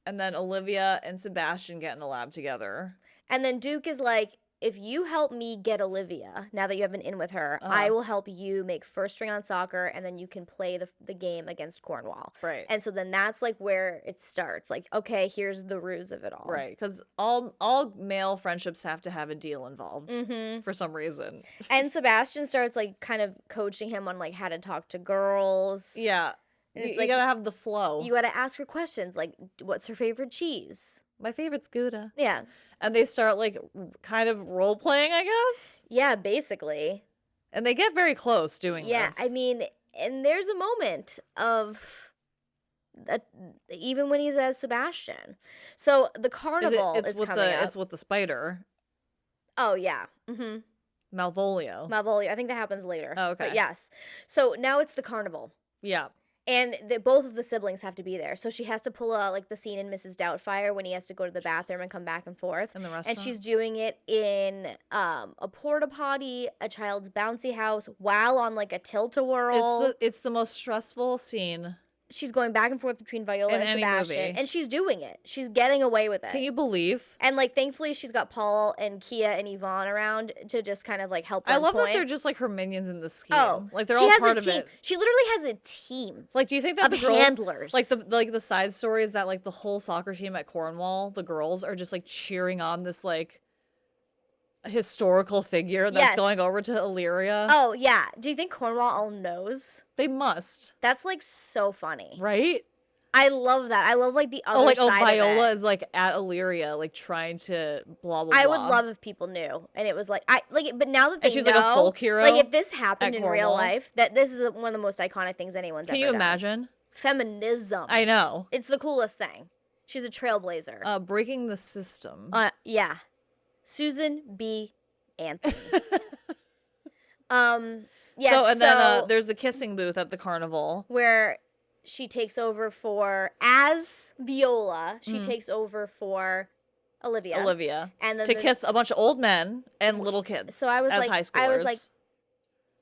And then Olivia and Sebastian get in a lab together. And then Duke is like, if you help me get Olivia, now that you have an in with her, I will help you make first string on soccer, and then you can play the game against Cornwall. Right. And so then that's, like, where it starts. Like, okay, here's the ruse of it all. Right, because all male friendships have to have a deal involved for some reason. And Sebastian starts, like, kind of coaching him on, like, how to talk to girls. Yeah. You gotta have the flow. You gotta ask her questions, like, what's her favorite cheese? My favorite's Gouda. Yeah. And they start, like, kind of role-playing, I guess? Yeah, basically. And they get very close doing this. Yeah, I mean, and there's a moment of... even when he's as Sebastian. So, the carnival is coming up. It's with the spider. Oh, yeah. Mm-hmm. Malvolio. I think that happens later. Oh, okay. But yes. So, now it's the carnival. Yeah. And both of the siblings have to be there. So she has to pull out, like, the scene in Mrs. Doubtfire when he has to go to the bathroom and come back and forth. In the restaurant. And she's doing it in a porta potty, a child's bouncy house, while on, like, a tilt-a-whirl. It's the most stressful scene. She's going back and forth between Viola and Sebastian. Movie. And she's doing it. She's getting away with it. Can you believe? And, like, thankfully she's got Paul and Kia and Yvonne around to just kind of, like, help them. I love that they're just, like, her minions in the scheme. Oh. Like, they're all part of it. She literally has a team. Like, do you think that of the girls, handlers. like, the side story is that, like, the whole soccer team at Cornwall, the girls are just, like, cheering on this, like, historical figure that's going over to Illyria? Oh, yeah. Do you think Cornwall all knows? They must. That's, like, so funny. Right? I love that. I love, like, the other side of it. Viola is, like, at Illyria, like, trying to blah, blah, blah. I would love if people knew. And it was, like, but now that they she's, know, like, a folk hero. Like, if this happened in real Cornwall. life, that this is one of the most iconic things anyone's ever done. Can you imagine? Feminism. I know. It's the coolest thing. She's a trailblazer. Breaking the system. Yeah. Susan B. Anthony. Yes, so then there's the kissing booth at the carnival where she takes over as Viola. She takes over for Olivia, and then kiss a bunch of old men and little kids. So I was as high schoolers.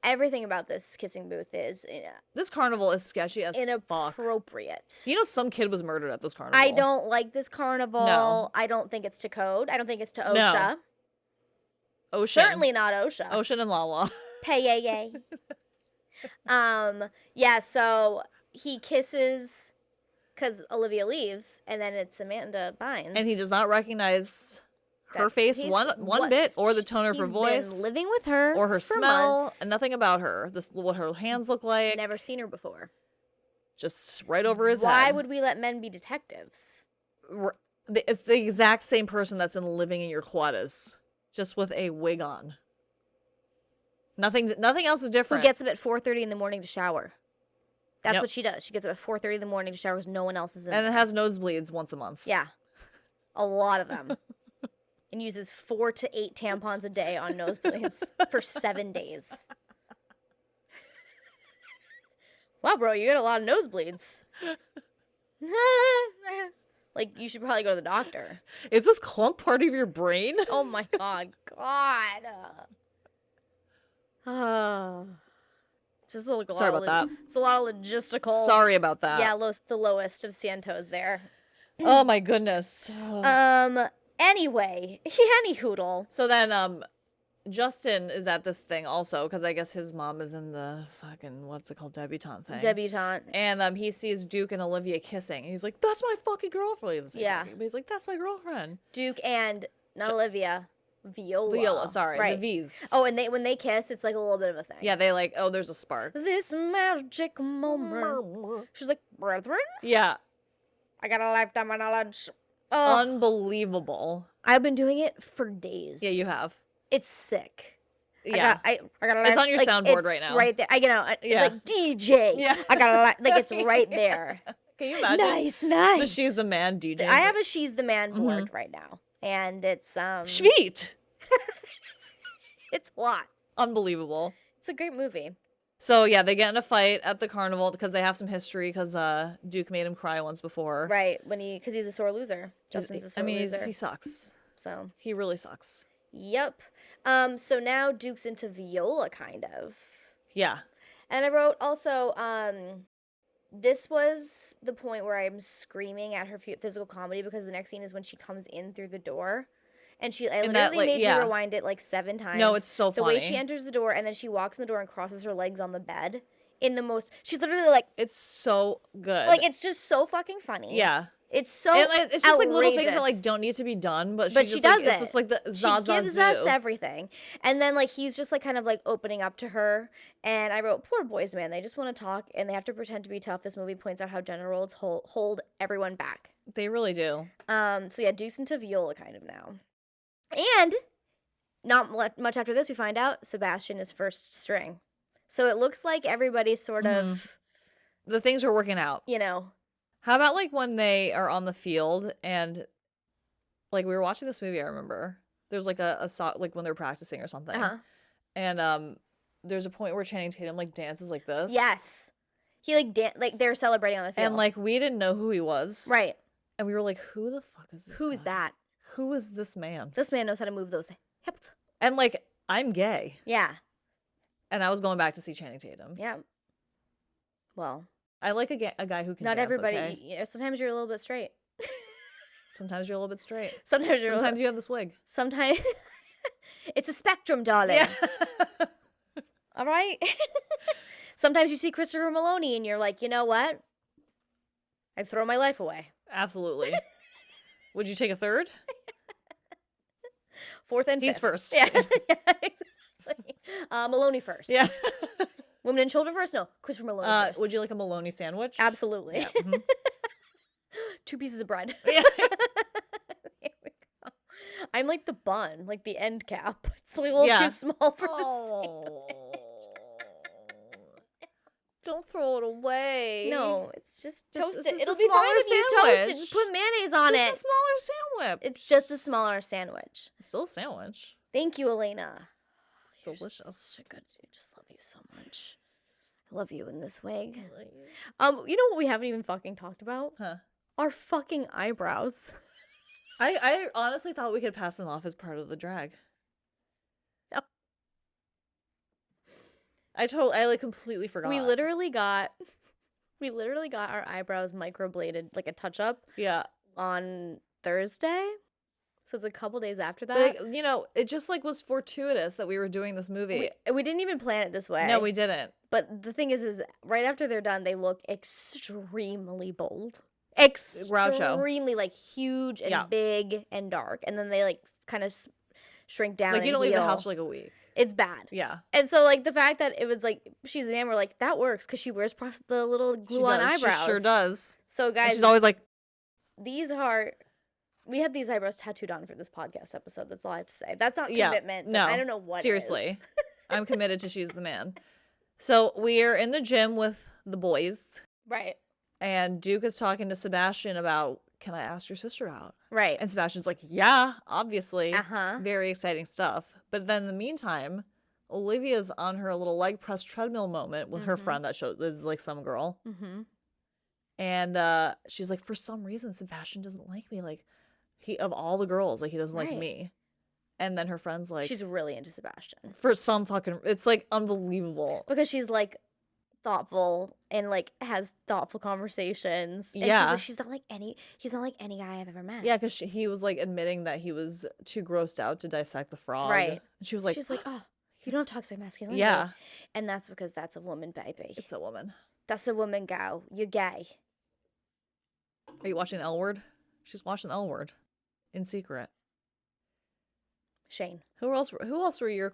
Everything about this kissing booth is this carnival is sketchy as inappropriate. Fuck. You know, some kid was murdered at this carnival. I don't like this carnival. No. I don't think it's to code. I don't think it's to OSHA. No. Ocean. Certainly not OSHA. Ocean and Lala. Pay. Yeah, so he kisses because Olivia leaves, and then it's Amanda Bynes. And he does not recognize her face one bit, or the tone of her voice. He's been living with her or her for smell, months. And nothing about her. What her hands look like. Never seen her before. Just right over his head. Why would we let men be detectives? It's the exact same person that's been living in your quadas, just with a wig on. Nothing else is different. Who gets up at 4:30 in the morning to shower? That's what she does. She gets up at 4:30 in the morning to shower because no one else is in And there. it has nosebleeds once a month. Yeah. A lot of them. And uses 4 to 8 tampons a day on nosebleeds for 7 days. Wow, bro, you got a lot of nosebleeds. Like, you should probably go to the doctor. Is this clump part of your brain? Oh my god. Just a little. Sorry about that. It's a lot of logistical. Sorry about that. Yeah, the lowest of Santos there. Oh my goodness. Anyway, anyhoodle. So then, Justin is at this thing also because I guess his mom is in the fucking what's it called, debutante thing. Debutante. And he sees Duke and Olivia kissing. And he's like, "That's my fucking girlfriend." He doesn't say fucking, but he's like, "That's my girlfriend." Duke and not Olivia. Viola, sorry, right. The V's. Oh, and when they kiss, it's like a little bit of a thing. Yeah, they there's a spark. This magic moment. She's like, brethren? Yeah. I got a lifetime of knowledge. Unbelievable. I've been doing it for days. Yeah, you have. It's sick. Yeah. I got a it's on your soundboard right now. It's right there. Like DJ. Yeah. I got it's right there. Can you imagine? Nice. The She's the Man DJ. I have a She's the Man board right now. And it's Shveet. It's a lot. Unbelievable. It's a great movie. So yeah, they get in a fight at the carnival because they have some history because Duke made him cry once before. Right, because he's a sore loser. Justin's a sore loser. He sucks. So he really sucks. Yep. So now Duke's into Viola, kind of. Yeah. And I wrote also, this was the point where I'm screaming at her physical comedy because the next scene is when she comes in through the door. And I literally made you rewind it 7 times. No, it's so funny. The way she enters the door and then she walks in the door and crosses her legs on the bed she's literally like. It's so good. Like, it's just so fucking funny. Yeah. It's so it's just like little things that don't need to be done, but she does it. It's just like the Zaza She gives us everything. And then he's just kind of opening up to her. And I wrote, poor boys, man. They just want to talk and they have to pretend to be tough. This movie points out how gender roles hold everyone back. They really do. So yeah, Duke's into Viola kind of now. And not much after this, we find out Sebastian is first string. So it looks like everybody's sort of. The things are working out. How about when they are on the field and we were watching this movie, I remember. There's a song when they're practicing or something. Uh-huh. And there's a point where Channing Tatum dances like this. Yes. He they're celebrating on the field. And we didn't know who he was. Right. And we were like, who the fuck is this Who is that? Who is this man? This man knows how to move those hips. And I'm gay. Yeah. And I was going back to see Channing Tatum. Yeah. Well. I like a guy who can not dance, everybody. Okay? Sometimes you're a little bit straight. Sometimes you're a little bit straight. Sometimes you have this wig. Sometimes. It's a spectrum, darling. Yeah. All right? Sometimes you see Christopher Maloney and you're like, you know what? I'd throw my life away. Absolutely. Would you take a third? 4th and 5th. He's first. Yeah, yeah, exactly. Maloney first. Yeah. Women and children first? No, Christopher Maloney first. Would you like a Maloney sandwich? Absolutely. Yeah. Mm-hmm. 2 pieces of bread. Yeah. There we go. I'm like the bun, the end cap. It's a little too small for the sandwich. Don't throw it away. No, it's just toast it. It'll a be fine smaller if you toast it. sandwich. Just put mayonnaise on it. Just a smaller sandwich. It's just a smaller sandwich. It's still a sandwich. Thank you, Alaina. Delicious. So good. I just love you so much. I love you in this wig. You. You know what we haven't even fucking talked about? Huh. Our fucking eyebrows. I honestly thought we could pass them off as part of the drag. No. I like completely forgot. We literally got our eyebrows microbladed, like a touch up. Yeah. On Thursday. So it's a couple days after that. But it just like was fortuitous that we were doing this movie. We didn't even plan it this way. No, we didn't. But the thing is right after they're done, they look extremely bold. Groucho. Extremely like huge and big and dark. And then they like kind of shrink down. Like you don't leave the house for like a week. It's bad. Yeah. And so like the fact that it was like she's a man, we're like, that works because she wears the little glue on eyebrows. She sure does. So guys, and she's always like, we had these eyebrows tattooed on for this podcast episode. That's all I have to say. That's not commitment. No, I don't know what. Seriously, I'm committed to she's the man. So we're in the gym with the boys, right? And Duke is talking to Sebastian about, can I ask your sister out? Right. And Sebastian's like, yeah, obviously. Uh-huh. Very exciting stuff. But then in the meantime, Olivia's on her little leg press treadmill moment with her friend that is like some girl. Mm-hmm. And she's like, for some reason, Sebastian doesn't like me. Like, of all the girls, like, he doesn't like me. And then her friend's like, she's really into Sebastian. For some fucking, it's like unbelievable. Because she's like thoughtful and like has thoughtful conversations. And he's not like any guy I've ever met. Yeah, because he was like admitting that he was too grossed out to dissect the frog. Right. And she's like, oh, you don't have toxic masculinity. Yeah. And that's because that's a woman, baby. It's a woman. That's a woman, go. You're gay. Are you watching the L Word? She's watching the L Word in secret. Shane. Who else were your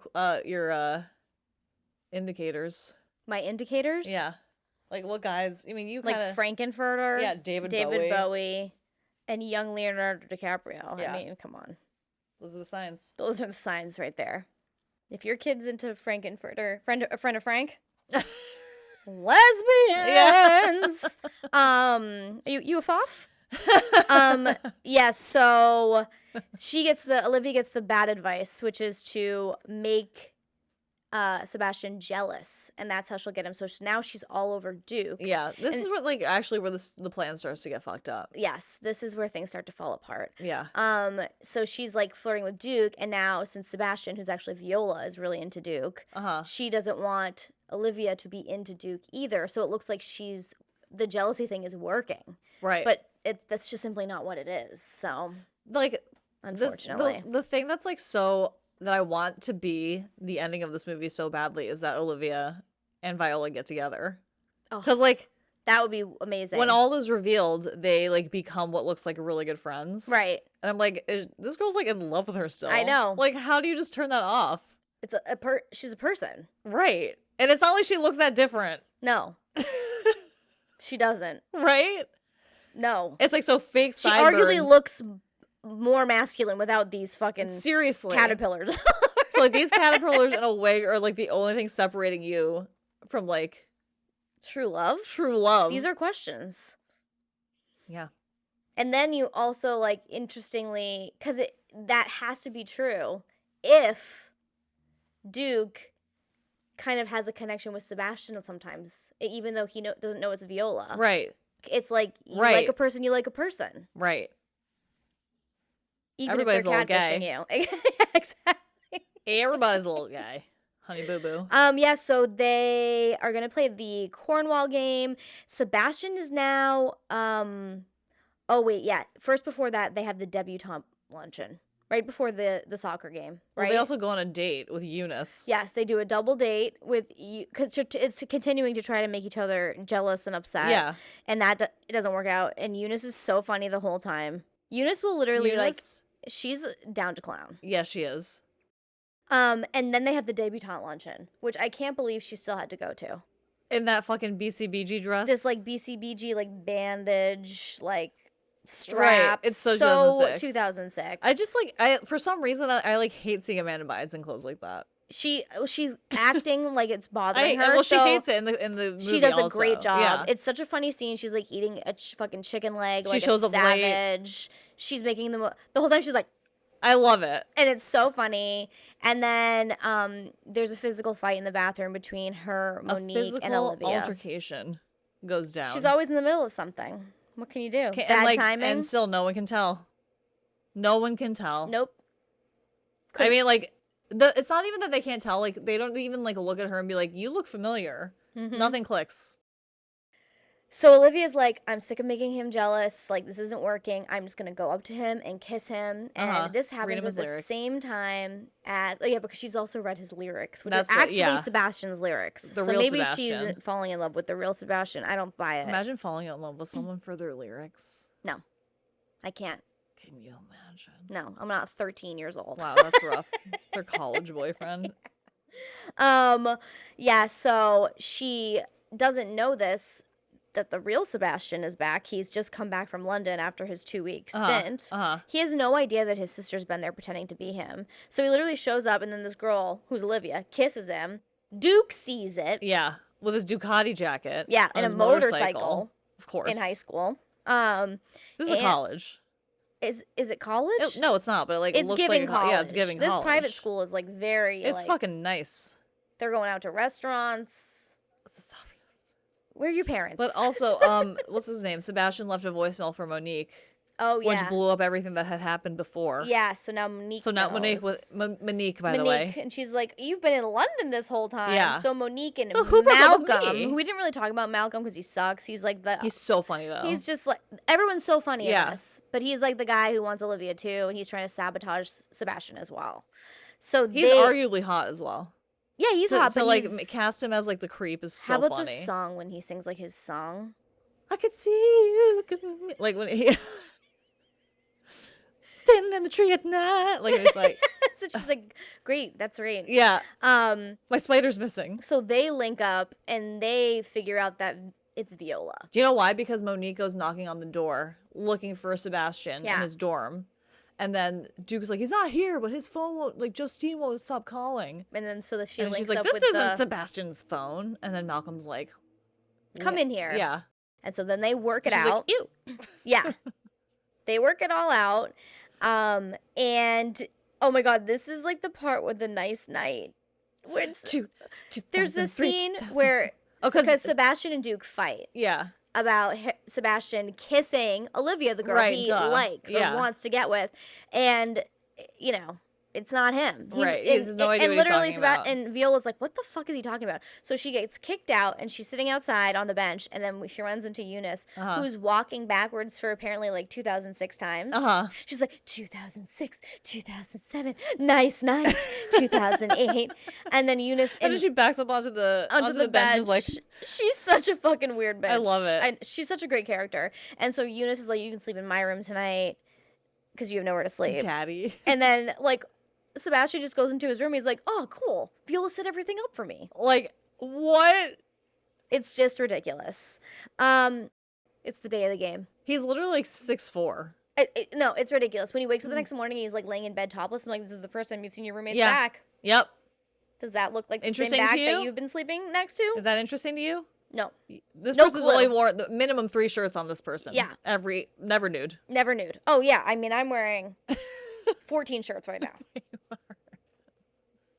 indicators? My indicators? Yeah. Like what guys? I mean, you kind of like Frankenfurter. Yeah, David Bowie, and young Leonardo DiCaprio. Yeah. I mean, come on. Those are the signs. Those are the signs right there. If your kid's into Frankenfurter, a friend of Frank, lesbians. Yeah. You a foff? Yes. So Olivia gets the bad advice, which is to make Sebastian jealous, and that's how she'll get him. So now she's all over Duke. Yeah, this is what where the plan starts to get fucked up. Yes, this is where things start to fall apart. Yeah. So she's like flirting with Duke, and now since Sebastian, who's actually Viola, is really into Duke, she doesn't want Olivia to be into Duke either. So it looks like the jealousy thing is working. Right. But that's just simply not what it is. So like, unfortunately, the thing that's like that I want to be the ending of this movie so badly is that Olivia and Viola get together. Because like that would be amazing. When all is revealed, they like become what looks like really good friends. Right. And I'm like, this girl's like in love with her still. I know. Like, how do you just turn that off? It's she's a person. Right. And it's not like she looks that different. No. She doesn't. Right? No. It's like so fake She sideburns. arguably looks more masculine without these fucking caterpillars. So like these caterpillars in a wig are like the only thing separating you from like true love. True love. These are questions. Yeah. And then you also like interestingly, because that has to be true if Duke kind of has a connection with Sebastian sometimes, even though he doesn't know it's Viola. Right. It's like you like a person, you like a person. Right. Even Everybody's if they're a little catfishing gay. you. Exactly. Everybody's a little guy. Honey boo boo. Yeah, so they are gonna play the Cornwall game. Sebastian is now first before that they have the debutante luncheon. Right before the soccer game, right? Well, they also go on a date with Eunice. Yes, they do a double date with because it's continuing to try to make each other jealous and upset. Yeah, and it doesn't work out. And Eunice is so funny the whole time. Eunice will literally she's down to clown. Yeah, she is. And then they have the debutante luncheon, which I can't believe she still had to go to. In that fucking BCBG dress. This like BCBG like bandage like. Straps. Right. It's so 2006. 2006. I just like for some reason I like hate seeing Amanda Bynes in clothes like that. she's acting like it's bothering her. Well, so she hates it in the movie. She does also. a great job. Yeah. It's such a funny scene. She's like eating a fucking chicken leg. She like shows a up late. savage. She's making the whole time. She's like, I love it, and it's so funny. And then there's a physical fight in the bathroom between her, Monique, and Olivia. Altercation goes down. She's always in the middle of something. What can you do? Bad timing. And still, no one can tell. No one can tell. Nope. I mean, like. It's not even that they can't tell. Like, they don't even like look at her and be like, "You look familiar." Mm-hmm. Nothing clicks. So Olivia's like, "I'm sick of making him jealous. Like, this isn't working. I'm just gonna go up to him and kiss him." And this happens at the same time as because she's also read his lyrics, which is actually Sebastian's lyrics. The real maybe Sebastian. She's falling in love with the real Sebastian. I don't buy it. Imagine falling in love with someone for their lyrics. No, I can't. Can you imagine? No, I'm not 13 years old. Wow, that's rough. Their college boyfriend. Yeah, so she doesn't know that the real Sebastian is back. He's just come back from London after his 2-week stint. He has no idea that his sister's been there pretending to be him. So he literally shows up, and then this girl, who's Olivia, kisses him. Duke sees it. Yeah, with his Ducati jacket. Yeah, and a motorcycle. Of course. In high school. This is a college. Is it college? No, it's not. But it it's looks giving like college. Yeah, it's giving this college. Private school is like very. It's fucking nice. They're going out to restaurants. Where are your parents? But also, what's his name? Sebastian left a voicemail for Monique. Oh yeah. Which blew up everything that had happened before. Yeah. So now Monique. So now Monique by the way. And she's like, "You've been in London this whole time." Yeah. So Monique and who broke up with Malcolm, me? who we didn't really talk about Malcolm because he sucks. He's like He's so funny though. He's just like everyone's so funny in this, but he's like the guy who wants Olivia too, and he's trying to sabotage Sebastian as well. So he's arguably hot as well. Yeah, he's hot. So like cast him as like the creep is so funny. How about the song when he sings like his song? I could see you look at me. Like when he standing in the tree at night. Like it's like so she's like, great, that's great. Yeah. My spider's missing. So they link up and they figure out that it's Viola. Do you know why? Because Monique goes knocking on the door looking for Sebastian in his dorm. And then Duke's like, he's not here, but his phone won't, like, Justine won't stop calling. And then so that she's like, this isn't Sebastian's phone. And then Malcolm's like, come in here. Yeah. And so then they work it she's out. Like, ew. Yeah. They work it all out. And oh my God, this is like the part with the nice night. There's this scene where because Sebastian and Duke fight. Yeah. About Sebastian kissing Olivia, the girl he likes or wants to get with, and it's not him. He has no idea what he's talking about. And Viola's like, what the fuck is he talking about? So she gets kicked out, and she's sitting outside on the bench, and then she runs into Eunice, who's walking backwards for apparently like 2006 times. She's like, 2006, 2007, nice night, 2008. And then Eunice... And then she backs up onto the bench. She's like... She's such a fucking weird bitch. I love it. She's such a great character. And so Eunice is like, you can sleep in my room tonight because you have nowhere to sleep. Daddy. And then, like... Sebastian just goes into his room. He's like, oh, cool. Viola set everything up for me. Like, what? It's just ridiculous. It's the day of the game. He's literally like 6'4". No, it's ridiculous. When he wakes up the next morning, he's like laying in bed topless. I'm like, this is the first time you've seen your roommate's back. Yep. Does that look like the interesting same back to you? that you've been sleeping next to? Is that interesting to you? No. This person's only worn the minimum 3 shirts on this person. Yeah. Never nude. Never nude. Oh, yeah. I mean, I'm wearing 14 shirts right now.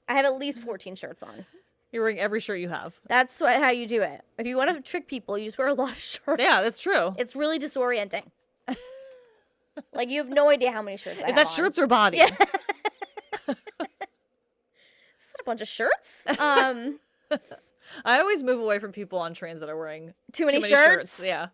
I have at least 14 shirts on. You're wearing every shirt you have. That's how you do it. If you want to trick people, you just wear a lot of shirts. Yeah, that's true. It's really disorienting. Like, you have no idea how many shirts I have. Is that shirts or body? Yeah. Is that a bunch of shirts? I always move away from people on trains that are wearing too many shirts. Yeah.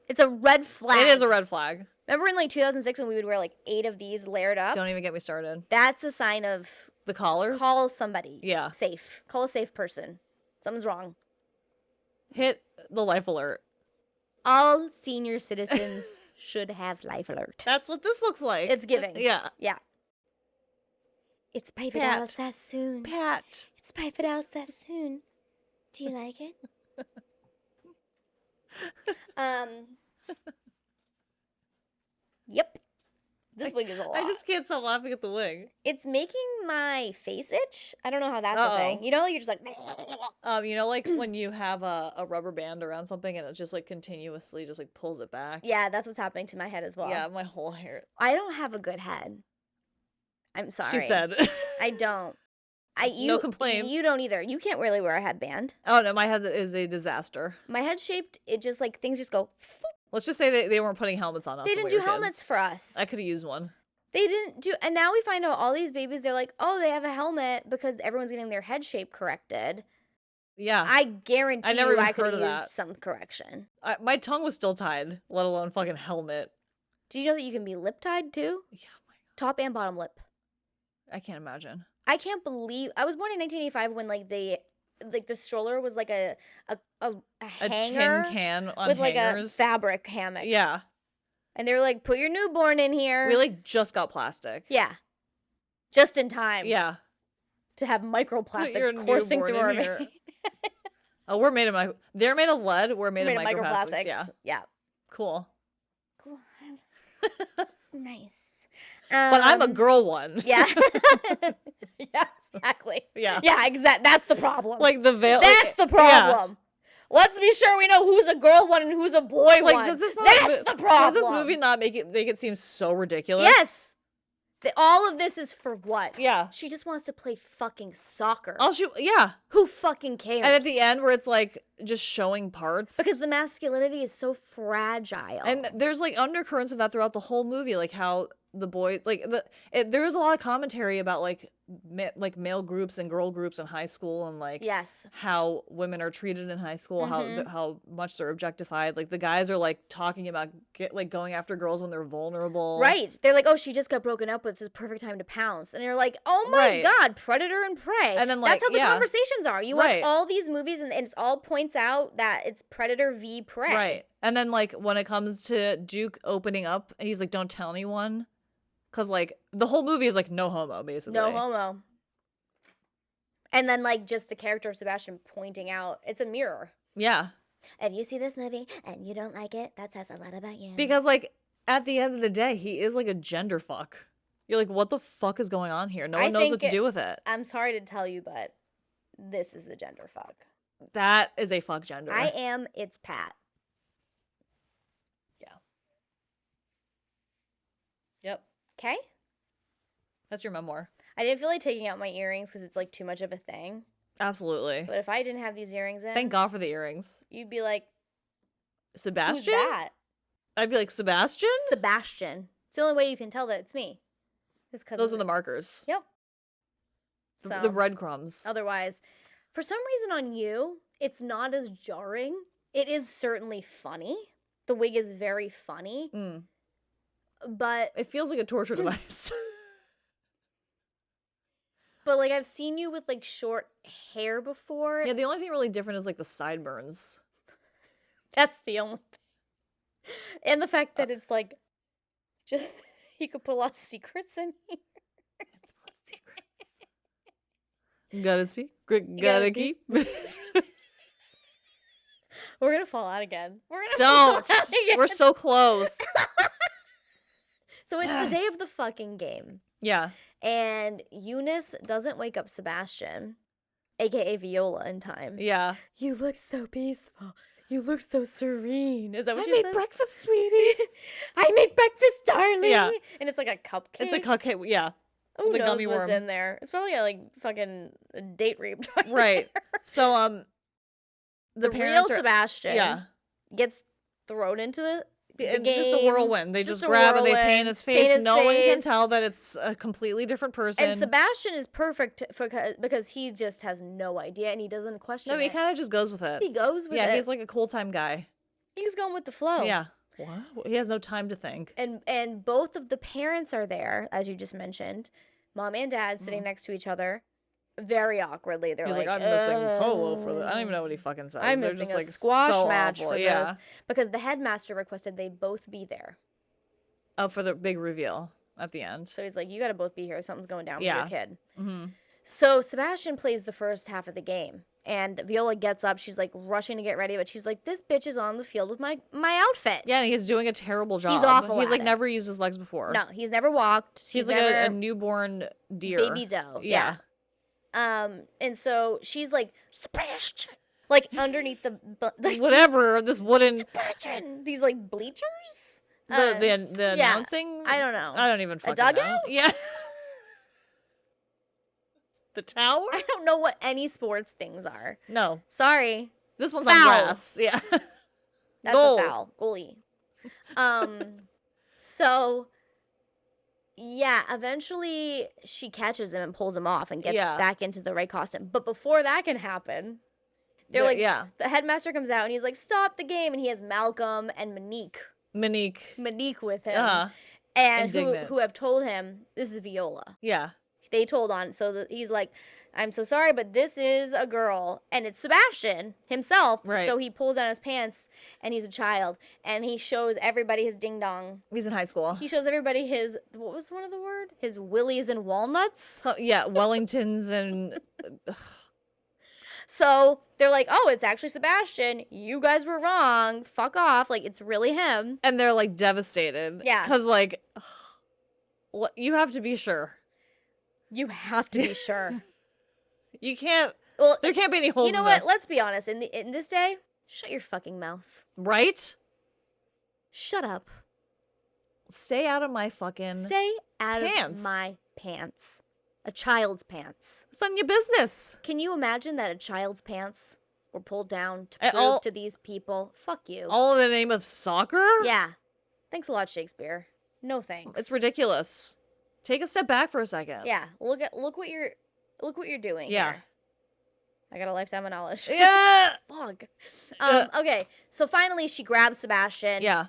It's a red flag. It is a red flag. Remember in like 2006 when we would wear like 8 of these layered up? Don't even get me started. That's a sign of... The collars? Call somebody. Yeah. Safe. Call a safe person. Something's wrong. Hit the life alert. All senior citizens should have life alert. That's what this looks like. It's giving. Yeah. Yeah. It's Pay Fidel Sassoon. Pat. It's Pay Fidel Sassoon. Do you like it? Yep. This wig is a lot. I just can't stop laughing at the wig. It's making my face itch. I don't know how that's a thing. You know, you're just like... You know, like when you have a rubber band around something and it just like continuously just like pulls it back? Yeah, that's what's happening to my head as well. Yeah, my whole hair. I don't have a good head. I'm sorry. She said. I don't. No complaints. You don't either. You can't really wear a headband. Oh, no, my head is a disaster. My head shaped, it just like, things just go... Let's just say they weren't putting helmets on us. They didn't do helmets for us. I could have used one. They didn't do, and now we find out all these babies, they're like, oh, they have a helmet because everyone's getting their head shape corrected. Yeah. I guarantee I could have used that. some correction. My tongue was still tied, let alone fucking helmet. Do you know that you can be lip tied too? Yeah, oh my God. Top and bottom lip. I can't imagine. I can't believe, I was born in 1985 when like the stroller was like a hanger. A tin can on with hangers. Like a fabric hammock. Yeah. And they were like, put your newborn in here. We like just got plastic. Yeah. Just in time. Yeah. To have microplastics coursing through our veins. Oh, we're made of they're made of lead. We're made of microplastics. Yeah. Yeah. Cool. Cool. Nice. But I'm a girl one. Yeah. Yeah, exactly. Yeah. Yeah, exactly. That's the problem. Like the veil. That's the problem. Yeah. Let's be sure we know who's a girl one and who's a boy one. Does this not, That's the problem. Does this movie not make it seem so ridiculous? Yes. All of this is for what? Yeah. She just wants to play fucking soccer. Yeah. Who fucking cares? And at the end where it's like just showing parts. Because the masculinity is so fragile. And there's like undercurrents of that throughout the whole movie, like how the boy, like there was a lot of commentary about like male groups and girl groups in high school and like yes, how women are treated in high school, how much they're objectified. Like the guys are like talking about going after girls when they're vulnerable. Right. They're like, oh, she just got broken up with. It's the perfect time to pounce. And you're like, oh my God, predator and prey. And then like that's how the conversations are. You watch all these movies and it's all points out that it's predator v prey. Right. And then like when it comes to Duke opening up and he's like, don't tell anyone. Because, like, the whole movie is, like, no homo, basically. No homo. And then, like, just the character of Sebastian pointing out, it's a mirror. Yeah. If you see this movie and you don't like it, that says a lot about you. Because, like, at the end of the day, he is, like, a gender fuck. You're like, what the fuck is going on here? No one knows what to do with it. I'm sorry to tell you, but this is the gender fuck. That is a fuck gender. I am its Pat. Yeah. Yep. Okay? That's your memoir. I didn't feel like taking out my earrings because it's like too much of a thing. Absolutely. But if I didn't have these earrings in, thank God for the earrings. You'd be like, Sebastian? Who's that? I'd be like, Sebastian? Sebastian. It's the only way you can tell that it's me. Those are the markers. Yep. The breadcrumbs. Otherwise, for some reason on you, it's not as jarring. It is certainly funny. The wig is very funny. Mm. But it feels like a torture device. But like I've seen you with like short hair before. Yeah, the only thing really different is like the sideburns. That's the only thing. And the fact that it's like just you could put a lot of secrets in here. Gotta see. Gotta keep. We're gonna fall out again. Don't. We're so close. So it's the day of the fucking game. Yeah. And Eunice doesn't wake up Sebastian, aka Viola, in time. Yeah. You look so peaceful. You look so serene. Is that what you said? I made breakfast, sweetie. I made breakfast, darling. Yeah. And it's like a cupcake. It's a cupcake, yeah. Who the knows gummy what's worm in there? It's probably like fucking date rape. Right. So the real Sebastian gets thrown into the game. Just a whirlwind. They just grab and they paint his face. No one can tell that it's a completely different person. And Sebastian is perfect because he just has no idea and he doesn't question it. No, he kind of just goes with it. He goes with it. Yeah, he's like a cool time guy. He's going with the flow. Yeah. What? He has no time to think. And both of the parents are there, as you just mentioned. Mom and dad sitting next to each other. Very awkwardly. They're like, I'm missing polo for this. I don't even know what he fucking says. I'm missing a squash match for this. Because the headmaster requested they both be there. Oh, for the big reveal at the end. So he's like, you got to both be here. Something's going down with your kid. Mm-hmm. So Sebastian plays the first half of the game, and Viola gets up. She's like rushing to get ready, but she's like, "This bitch is on the field with my outfit." Yeah, and he's doing a terrible job. He's awful. He's like at never used his legs before. No, he's never walked. He's like never a newborn deer, baby doe. Yeah. And so she's like, "Sebastian," like underneath the like, whatever this wooden Sebastian, these like bleachers. The announcing. I don't know. I don't even fucking dugout? know. Yeah. The tower? I don't know what any sports things are. No. Sorry. This one's Foul. on grass. Yeah. That's Goal. a foul. Goalie. So yeah, eventually she catches him and pulls him off and gets back into the right costume. But before that can happen, they're like, the headmaster comes out and he's like, "Stop the game!" And he has Malcolm and Monique with him, and who have told him this is Viola. Yeah. They told on, so that he's like, "I'm so sorry, but this is a girl," and it's Sebastian himself. Right. So he pulls down his pants, and he's a child, and he shows everybody his ding dong. He's in high school. He shows everybody his, what was one of the word? His willies and walnuts. So, yeah, Wellingtons and. So they're like, "Oh, it's actually Sebastian. You guys were wrong. Fuck off. Like, it's really him." And they're like devastated. Yeah. Because like, you have to be sure. You have to be sure. You can't. Well, there can't be any holes. You know what? Let's be honest. In this day, shut your fucking mouth. Right? Shut up. Stay out of my fucking. Stay out of my pants. A child's pants. It's none of your business. Can you imagine that a child's pants were pulled down to prove to these people? Fuck you. All in the name of soccer? Yeah. Thanks a lot, Shakespeare. No thanks. It's ridiculous. Take a step back for a second. Yeah. Look what you're doing. Yeah. Here. I got a lifetime of knowledge. Yeah. Fuck. Okay. So finally, she grabs Sebastian. Yeah.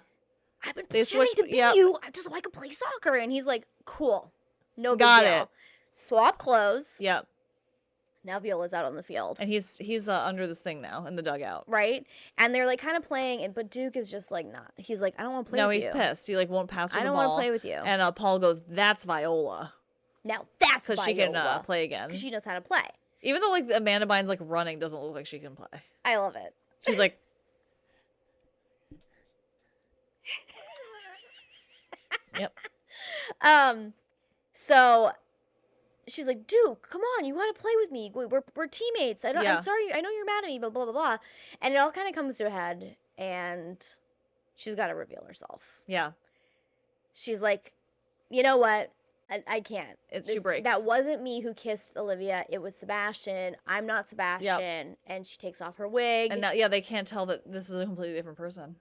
I've been pretending to be you just so I can play soccer, and he's like, "Cool, no big deal." Swap clothes. Yep. Now Viola's out on the field. And he's under this thing now in the dugout. Right? And they're like kind of playing, but Duke is just like not. He's like, "I don't want to play with you." No, he's pissed. He like won't pass her the ball. I don't want to play with you. And Paul goes, "That's Viola." Now that's so she can play again. Because she knows how to play. Even though like Amanda Bynes like running doesn't look like she can play. I love it. She's like Yep. So she's like, "Duke, come on, you want to play with me? We're teammates. I'm sorry. I know you're mad at me, but blah blah blah." And it all kind of comes to a head, and she's got to reveal herself. Yeah. She's like, "You know what? I can't. She breaks. That wasn't me who kissed Olivia. It was Sebastian. I'm not Sebastian." Yep. And she takes off her wig. And now, they can't tell that this is a completely different person.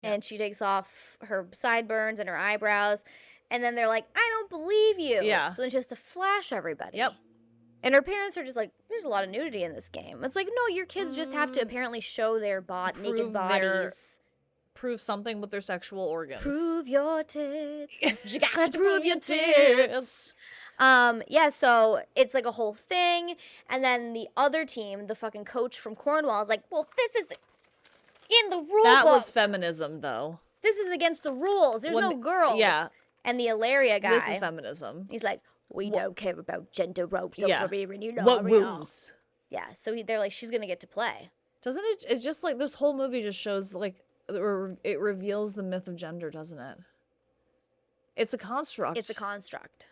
And she takes off her sideburns and her eyebrows. And then they're like, "I don't believe you." Yeah. So then she has to flash everybody. Yep. And her parents are just like, "There's a lot of nudity in this game." It's like, no, your kids just have to apparently show their naked bodies. Prove something with their sexual organs. Prove your tits. You got to prove your tits. Yeah, so it's like a whole thing. And then the other team, the fucking coach from Cornwall, is like, "Well, this is in the rule book." That was feminism, though. This is against the rules. There's no girls. Yeah. And the Ilaria guy. This is feminism. He's like, "We don't care about gender roles over here, and you know what rules?" Yeah, so they're like, she's gonna get to play. Doesn't it? It just like this whole movie just shows like it reveals the myth of gender, doesn't it? It's a construct. It's a construct.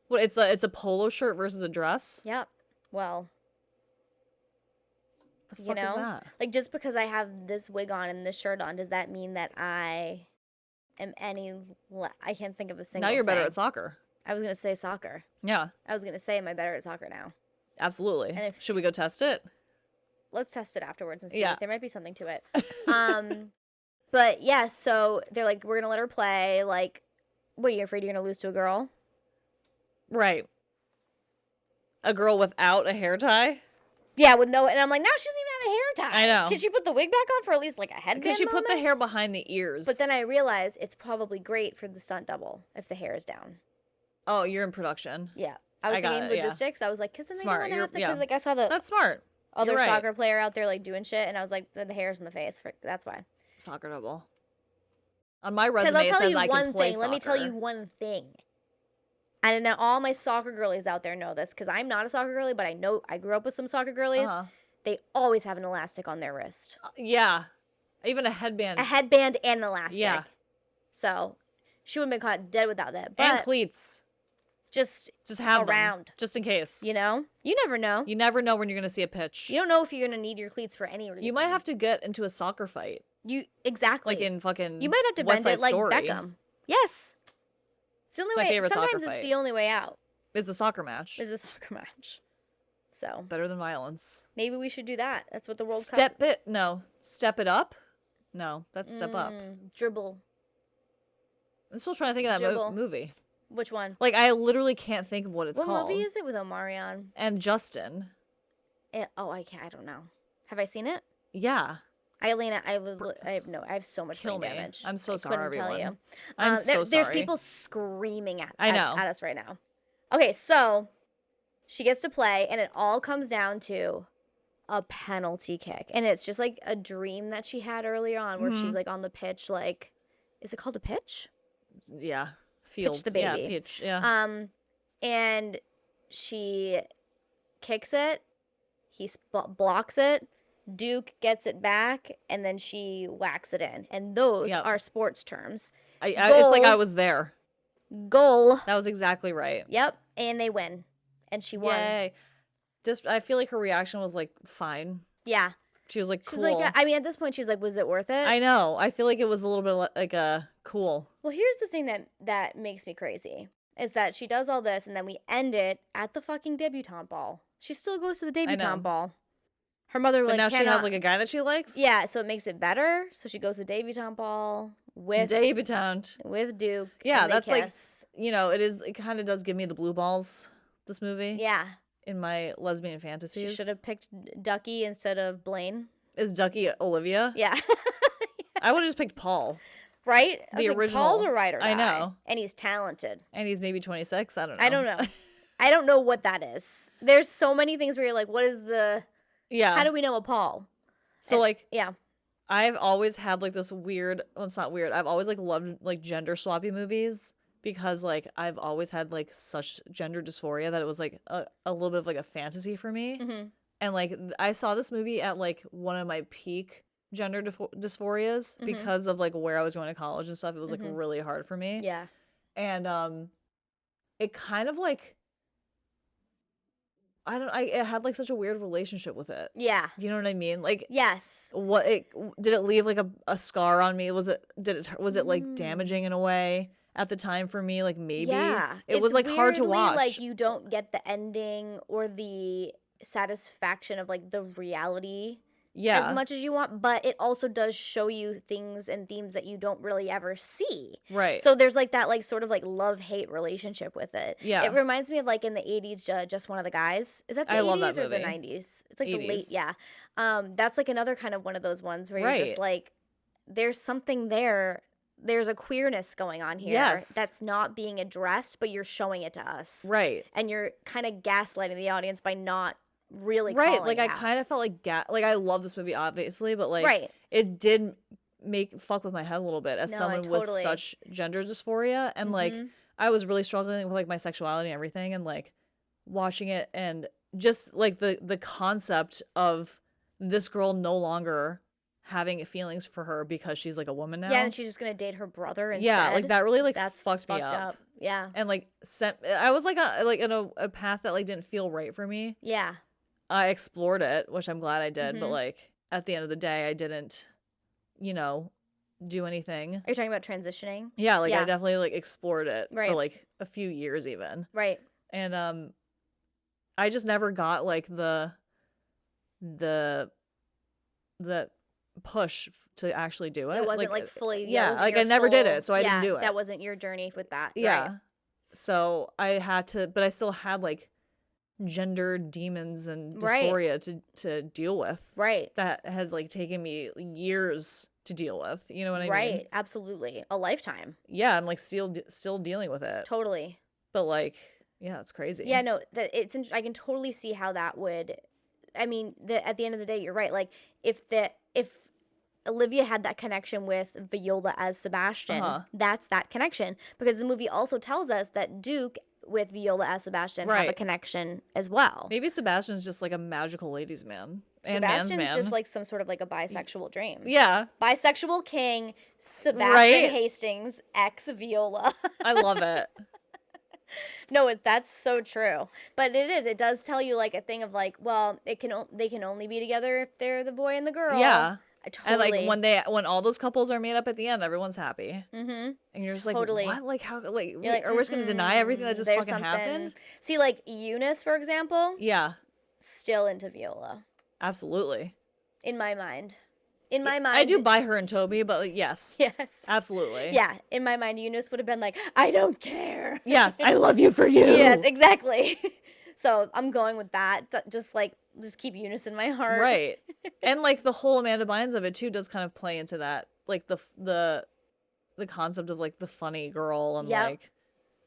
What? It's a polo shirt versus a dress. Yep. Well. The fuck is that? Like, just because I have this wig on and this shirt on, does that mean that I am I can't think of a single Now you're better thing. at soccer. I was going to say soccer. Yeah. I was going to say, am I better at soccer now? Absolutely. And should we go test it? Let's test it afterwards and see. Yeah. There might be something to it. But yeah, so they're like, "We're going to let her play." Like, what, you're afraid you're going to lose to a girl? Right. A girl without a hair tie? Yeah, with no, and I'm like, now she doesn't even have a hair tie. I know. Can she put the wig back on for at least like a headband? Can she put the hair behind the ears? But then I realized it's probably great for the stunt double if the hair is down. Oh, you're in production. Yeah, I was thinking logistics. Yeah. I was like, because then smart. They don't have to. Because like I saw that's smart. Other soccer player out there like doing shit, and I was like, the hair's in the face. That's why. Soccer double. On my resume, it says I can play soccer. Let me tell you one thing. And now all my soccer girlies out there know this because I'm not a soccer girly, but I know I grew up with some soccer girlies. They always have an elastic on their wrist. Yeah. Even a headband. A headband and an elastic. Yeah. So she would have been caught dead without that. But and cleats. Just have around. Them, just in case. You know? You never know. You never know when you're going to see a pitch. You don't know if you're going to need your cleats for any reason. You might have to get into a soccer fight. Exactly. Like in fucking You might have to West bend it like Story. Beckham. Yes. It's the only way. Sometimes it's the only way out. It's a soccer match. It's a soccer match. So better than violence. Maybe we should do that. That's what the World Cup. Step it up. No, that's step up. Dribble. I'm still trying to think of that movie. Which one? Like I literally can't think of what it's called. What movie is it with Omarion and Justin? I don't know. Have I seen it? Yeah. Alaina, I have so much brain damage. I'm so sorry, everyone. Tell you. I'm so sorry. There's people screaming at us right now. Okay, so she gets to play, and it all comes down to a penalty kick, and it's just like a dream that she had earlier on, where she's like on the pitch, like, is it called a pitch? Yeah, field. Pitch the baby. Yeah, pitch. Yeah. And she kicks it. He blocks it. Duke gets it back, and then she whacks it in. And those are sports terms. It's like I was there. Goal. That was exactly right. Yep. And they win. And she won. Yay. I feel like her reaction was like fine. Yeah. She was like, cool. She's like, I mean, at this point, she's like, was it worth it? I know. I feel like it was a little bit like a cool. Well, here's the thing that makes me crazy is that she does all this, and then we end it at the fucking debutante ball. She still goes to the debutante ball. Her mother, but now she has like a guy that she likes. Yeah, so it makes it better. So she goes to debutante ball with Duke. Yeah, that's kiss. Like it kind of does give me the blue balls. This movie. Yeah. In my lesbian fantasies, she should have picked Ducky instead of Blaine. Is Ducky Olivia? Yeah. I would have just picked Paul. Right? The original. Paul's a writer. I know. And he's talented. And he's maybe 26. I don't know. I don't know. I don't know what that is. There's so many things where you're like, what is the... Yeah. How do we know a Paul? So yeah. I've always had like this weird, well, it's not weird. I've always like loved like gender swappy movies because like I've always had like such gender dysphoria that it was like a little bit of like a fantasy for me. Mm-hmm. And like I saw this movie at like one of my peak gender dysphorias because of like where I was going to college and stuff. It was like really hard for me. Yeah. And it kind of like it had like such a weird relationship with it. Yeah. Do you know what I mean? Like, yes. Did it leave like a scar on me? Was it like damaging in a way at the time for me? Like maybe it was like hard to watch. Like you don't get the ending or the satisfaction of like the reality as much as you want, but it also does show you things and themes that you don't really ever see. Right. So there's like that like sort of like love-hate relationship with it. Yeah. It reminds me of like in the 80s, Just One of the Guys. Is that the 80s or the 90s? It's like 80s. The late, yeah. That's like another kind of one of those ones where you're just like, there's something there. There's a queerness going on here that's not being addressed, but you're showing it to us. Right. And you're kind of gaslighting the audience by not really like I out. kind of felt like I love this movie obviously, but like it did fuck with my head a little bit as someone with such gender dysphoria, and like I was really struggling with like my sexuality and everything, and like watching it and just like the concept of this girl no longer having feelings for her because she's like a woman now. Yeah, and she's just gonna date her brother instead. Yeah, like that really like that's fucked me up. Yeah. And like I was like in a path that like didn't feel right for me. Yeah. I explored it, which I'm glad I did, but like at the end of the day, I didn't, do anything. Are you talking about transitioning? Yeah, like I definitely like explored it for like a few years even. Right. And I just never got like the push to actually do it. It wasn't like fully. Yeah, like I never did it, so I didn't do it. That wasn't your journey with that. Yeah. Right. So I had to, but I still had like gender demons and dysphoria to deal with. Right. That has like taken me years to deal with. You know what I mean? Right. Absolutely. A lifetime. Yeah, I'm like still dealing with it. Totally. But like, yeah, it's crazy. Yeah, no, I can totally see how that would. I mean, at the end of the day, you're right. Like if Olivia had that connection with Viola as Sebastian, that's that connection, because the movie also tells us that Duke with Viola as Sebastian have a connection as well. Maybe Sebastian's just like a magical ladies man. Sebastian's just like some sort of like a bisexual dream. Yeah. Bisexual king, Sebastian Hastings, ex Viola. I love it. No, that's so true. But it does tell you like a thing of like, well, they can only be together if they're the boy and the girl. Yeah. Totally. And like when all those couples are made up at the end, everyone's happy. And you're just like, what? Like how? Like, are we just gonna deny everything that just fucking happened? See, like Eunice, for example. Yeah. Still into Viola. Absolutely. In my mind. In my mind. I do buy her and Toby, but like, yes. Yes. Absolutely. Yeah. In my mind, Eunice would have been like, I don't care. Yes. I love you for you. Yes, exactly. So I'm going with that. Just keep Eunice in my heart. Right. And like the whole Amanda Bynes of it too does kind of play into that. Like the concept of like the funny girl and like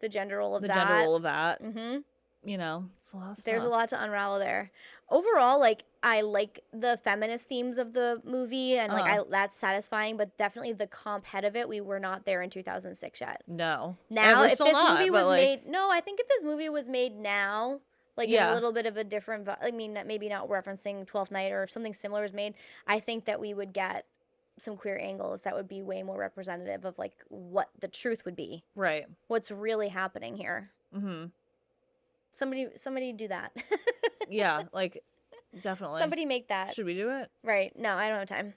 the gender role of that. Mm-hmm. You know, it's a lot of stuff. There's a lot to unravel there. Overall, like I like the feminist themes of the movie, and that's satisfying. But definitely the comp head of it, we were not there in 2006 yet. No. Now, if this movie was made, no, I think if this movie was made now, like in a little bit of a different, I mean, maybe not referencing 12th Night or if something similar was made, I think that we would get some queer angles that would be way more representative of like what the truth would be. Right. What's really happening here. Mm-hmm. Somebody do that. Yeah, like definitely. Somebody make that. Should we do it? Right. No, I don't have time.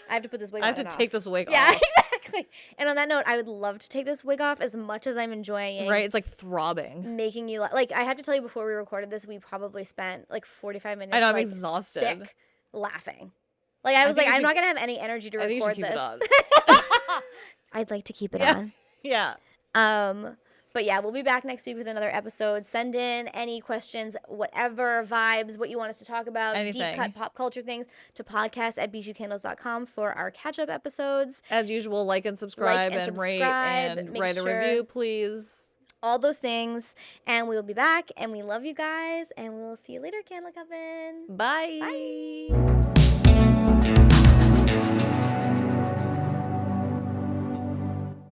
I have to put this wig on. I have to take this wig off. Yeah, exactly. And on that note, I would love to take this wig off as much as I'm enjoying it. Right, it's like throbbing. Making you like I have to tell you before we recorded this, we probably spent like 45 minutes. I know, I'm exhausted. Sick, laughing. Like I was like, I'm not gonna have any energy to record this. It on. I'd like to keep it on. Yeah. But yeah, we'll be back next week with another episode. Send in any questions, whatever vibes, what you want us to talk about, anything. Deep cut pop culture things, to podcast@bijoucandles.com for our catch-up episodes. As usual, like and subscribe and rate and write a review, please. All those things. And we will be back, and we love you guys, and we'll see you later, Candle Coven. Bye. Bye.